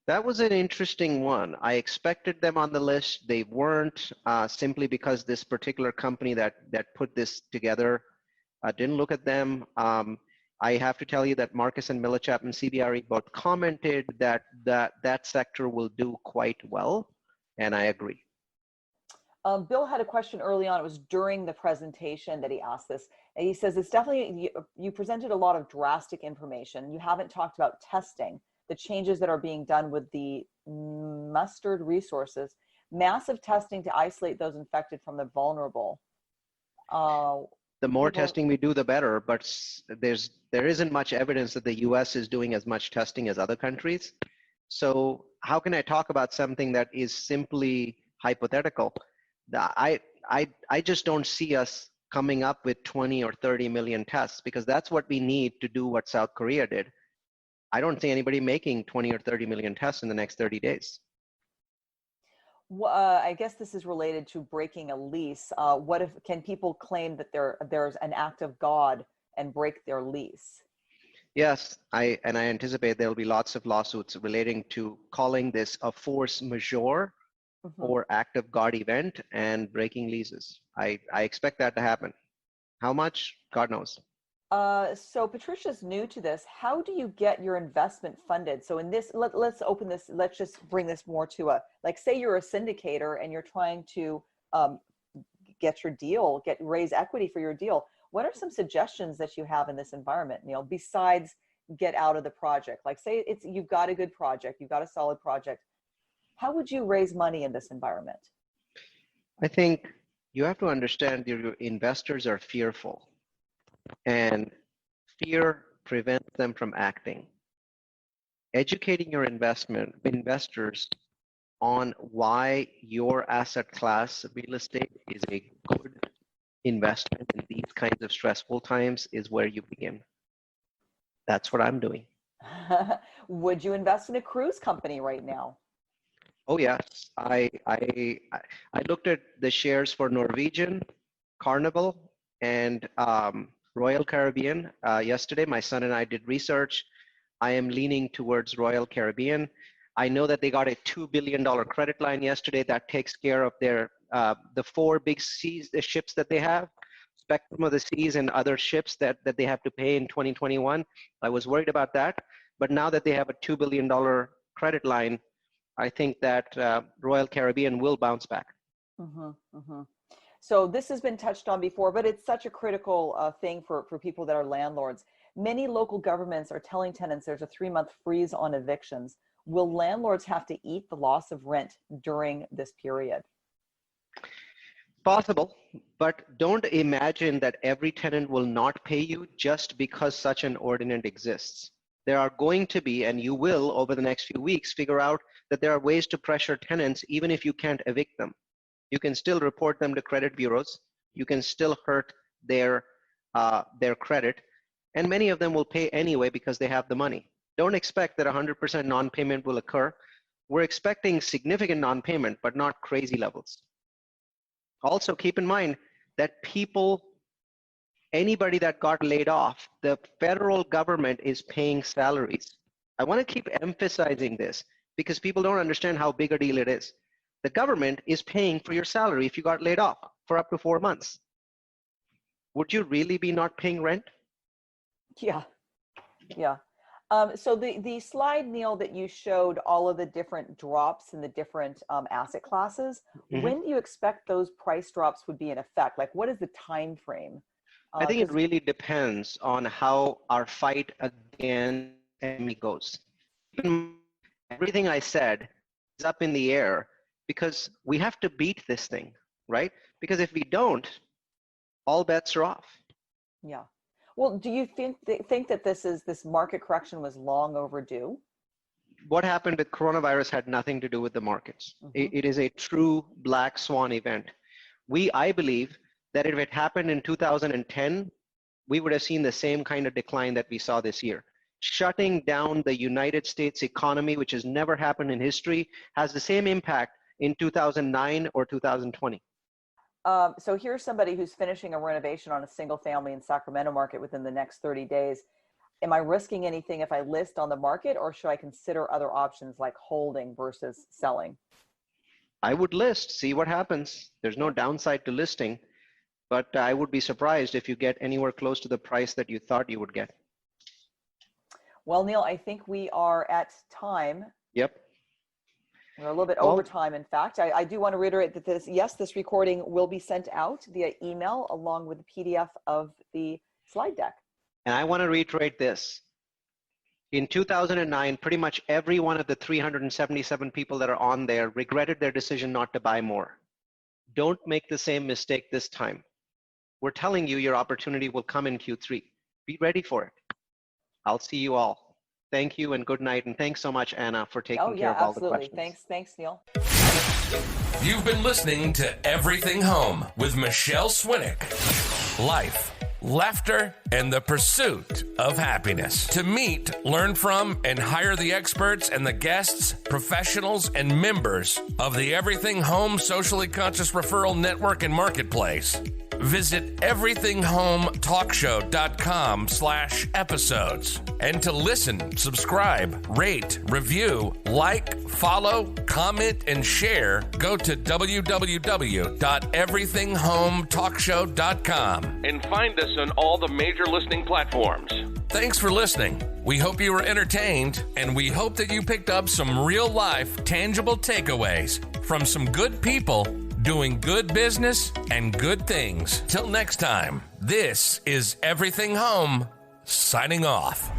That was an interesting one. I expected them on the list. They weren't, simply because this particular company that put this together didn't look at them. I have to tell you that Marcus and Millichap and CBRE both commented that sector will do quite well, and I agree. Bill had a question early on. It was during the presentation that he asked this. And he says, it's definitely, you presented a lot of drastic information. You haven't talked about testing, the changes that are being done with the mustered resources, massive testing to isolate those infected from the vulnerable. The more testing we do, the better, but there isn't much evidence that the US is doing as much testing as other countries. So how can I talk about something that is simply hypothetical? I just don't see us coming up with 20 or 30 million tests, because that's what we need to do what South Korea did. I don't see anybody making 20 or 30 million tests in the next 30 days. Well, I guess this is related to breaking a lease. Can people claim that there's an act of God and break their lease? Yes, I anticipate there'll be lots of lawsuits relating to calling this a force majeure or act of God event and breaking leases. I expect that to happen. How much? God knows. So Patricia's new to this. How do you get your investment funded? So in this, let's open this. Let's just bring this more to like, say you're a syndicator and you're trying to get your deal, raise equity for your deal. What are some suggestions that you have in this environment, Neal, besides get out of the project? Like, say you've got a good project, you've got a solid project. How would you raise money in this environment? I think you have to understand your investors are fearful, and fear prevents them from acting. Educating your investors on why your asset class, real estate, is a good investment in these kinds of stressful times is where you begin. That's what I'm doing. Would you invest in a cruise company right now? Oh yes, I looked at the shares for Norwegian, Carnival, and Royal Caribbean yesterday. My son and I did research. I am leaning towards Royal Caribbean. I know that they got a $2 billion credit line yesterday that takes care of their the 4 big seas, the ships that they have, Spectrum of the Seas and other ships that they have to pay in 2021. I was worried about that, but now that they have a $2 billion credit line, I think that Royal Caribbean will bounce back. Mm-hmm, mm-hmm. So this has been touched on before, but it's such a critical thing for people that are landlords. Many local governments are telling tenants there's a 3-month freeze on evictions. Will landlords have to eat the loss of rent during this period? Possible, but don't imagine that every tenant will not pay you just because such an ordinance exists. There are going to be, and you will over the next few weeks, figure out that there are ways to pressure tenants even if you can't evict them. You can still report them to credit bureaus. You can still hurt their credit, and many of them will pay anyway because they have the money. Don't expect that 100% non-payment will occur. We're expecting significant non-payment, but not crazy levels. Also, keep in mind that anybody that got laid off, the federal government is paying salaries. I want to keep emphasizing this because people don't understand how big a deal it is. The government is paying for your salary if you got laid off for up to 4 months. Would you really be not paying rent? Yeah. So the slide, Neal, that you showed all of the different drops in the different asset classes, when do you expect those price drops would be in effect? Like, what is the time frame? I think it really depends on how our fight against enemy goes. Everything I said is up in the air because we have to beat this thing, right? Because if we don't, all bets are off. Yeah. Well, do you think that this market correction was long overdue? What happened with coronavirus had nothing to do with the markets. It is a true black swan event. I believe that if it happened in 2010, we would have seen the same kind of decline that we saw this year. Shutting down the United States economy, which has never happened in history, has the same impact in 2009 or 2020. So here's somebody who's finishing a renovation on a single family in Sacramento market within the next 30 days. Am I risking anything if I list on the market, or should I consider other options like holding versus selling? I would list, see what happens. There's no downside to listing, but I would be surprised if you get anywhere close to the price that you thought you would get. Well, Neal, I think we are at time. Yep. We're a little bit over time, in fact. I do want to reiterate that this recording will be sent out via email along with the PDF of the slide deck. And I want to reiterate this. In 2009, pretty much every one of the 377 people that are on there regretted their decision not to buy more. Don't make the same mistake this time. We're telling you your opportunity will come in Q3. Be ready for it. I'll see you all. Thank you and good night. And thanks so much, Anna, for taking care of all the questions. Thanks, Neal. You've been listening to Everything Home with Michele Swinick. Life, laughter, and the pursuit of happiness. To meet, learn from, and hire the experts and the guests, professionals, and members of the Everything Home Socially Conscious Referral Network and Marketplace, Visit everythinghometalkshow.com/episodes. And to listen, subscribe, rate, review, like, follow, comment, and share, go to www.everythinghometalkshow.com and find us on all the major listening platforms. Thanks for listening. We hope you were entertained, and we hope that you picked up some real-life, tangible takeaways from some good people doing good business and good things. Till next time, this is Everything Home, signing off.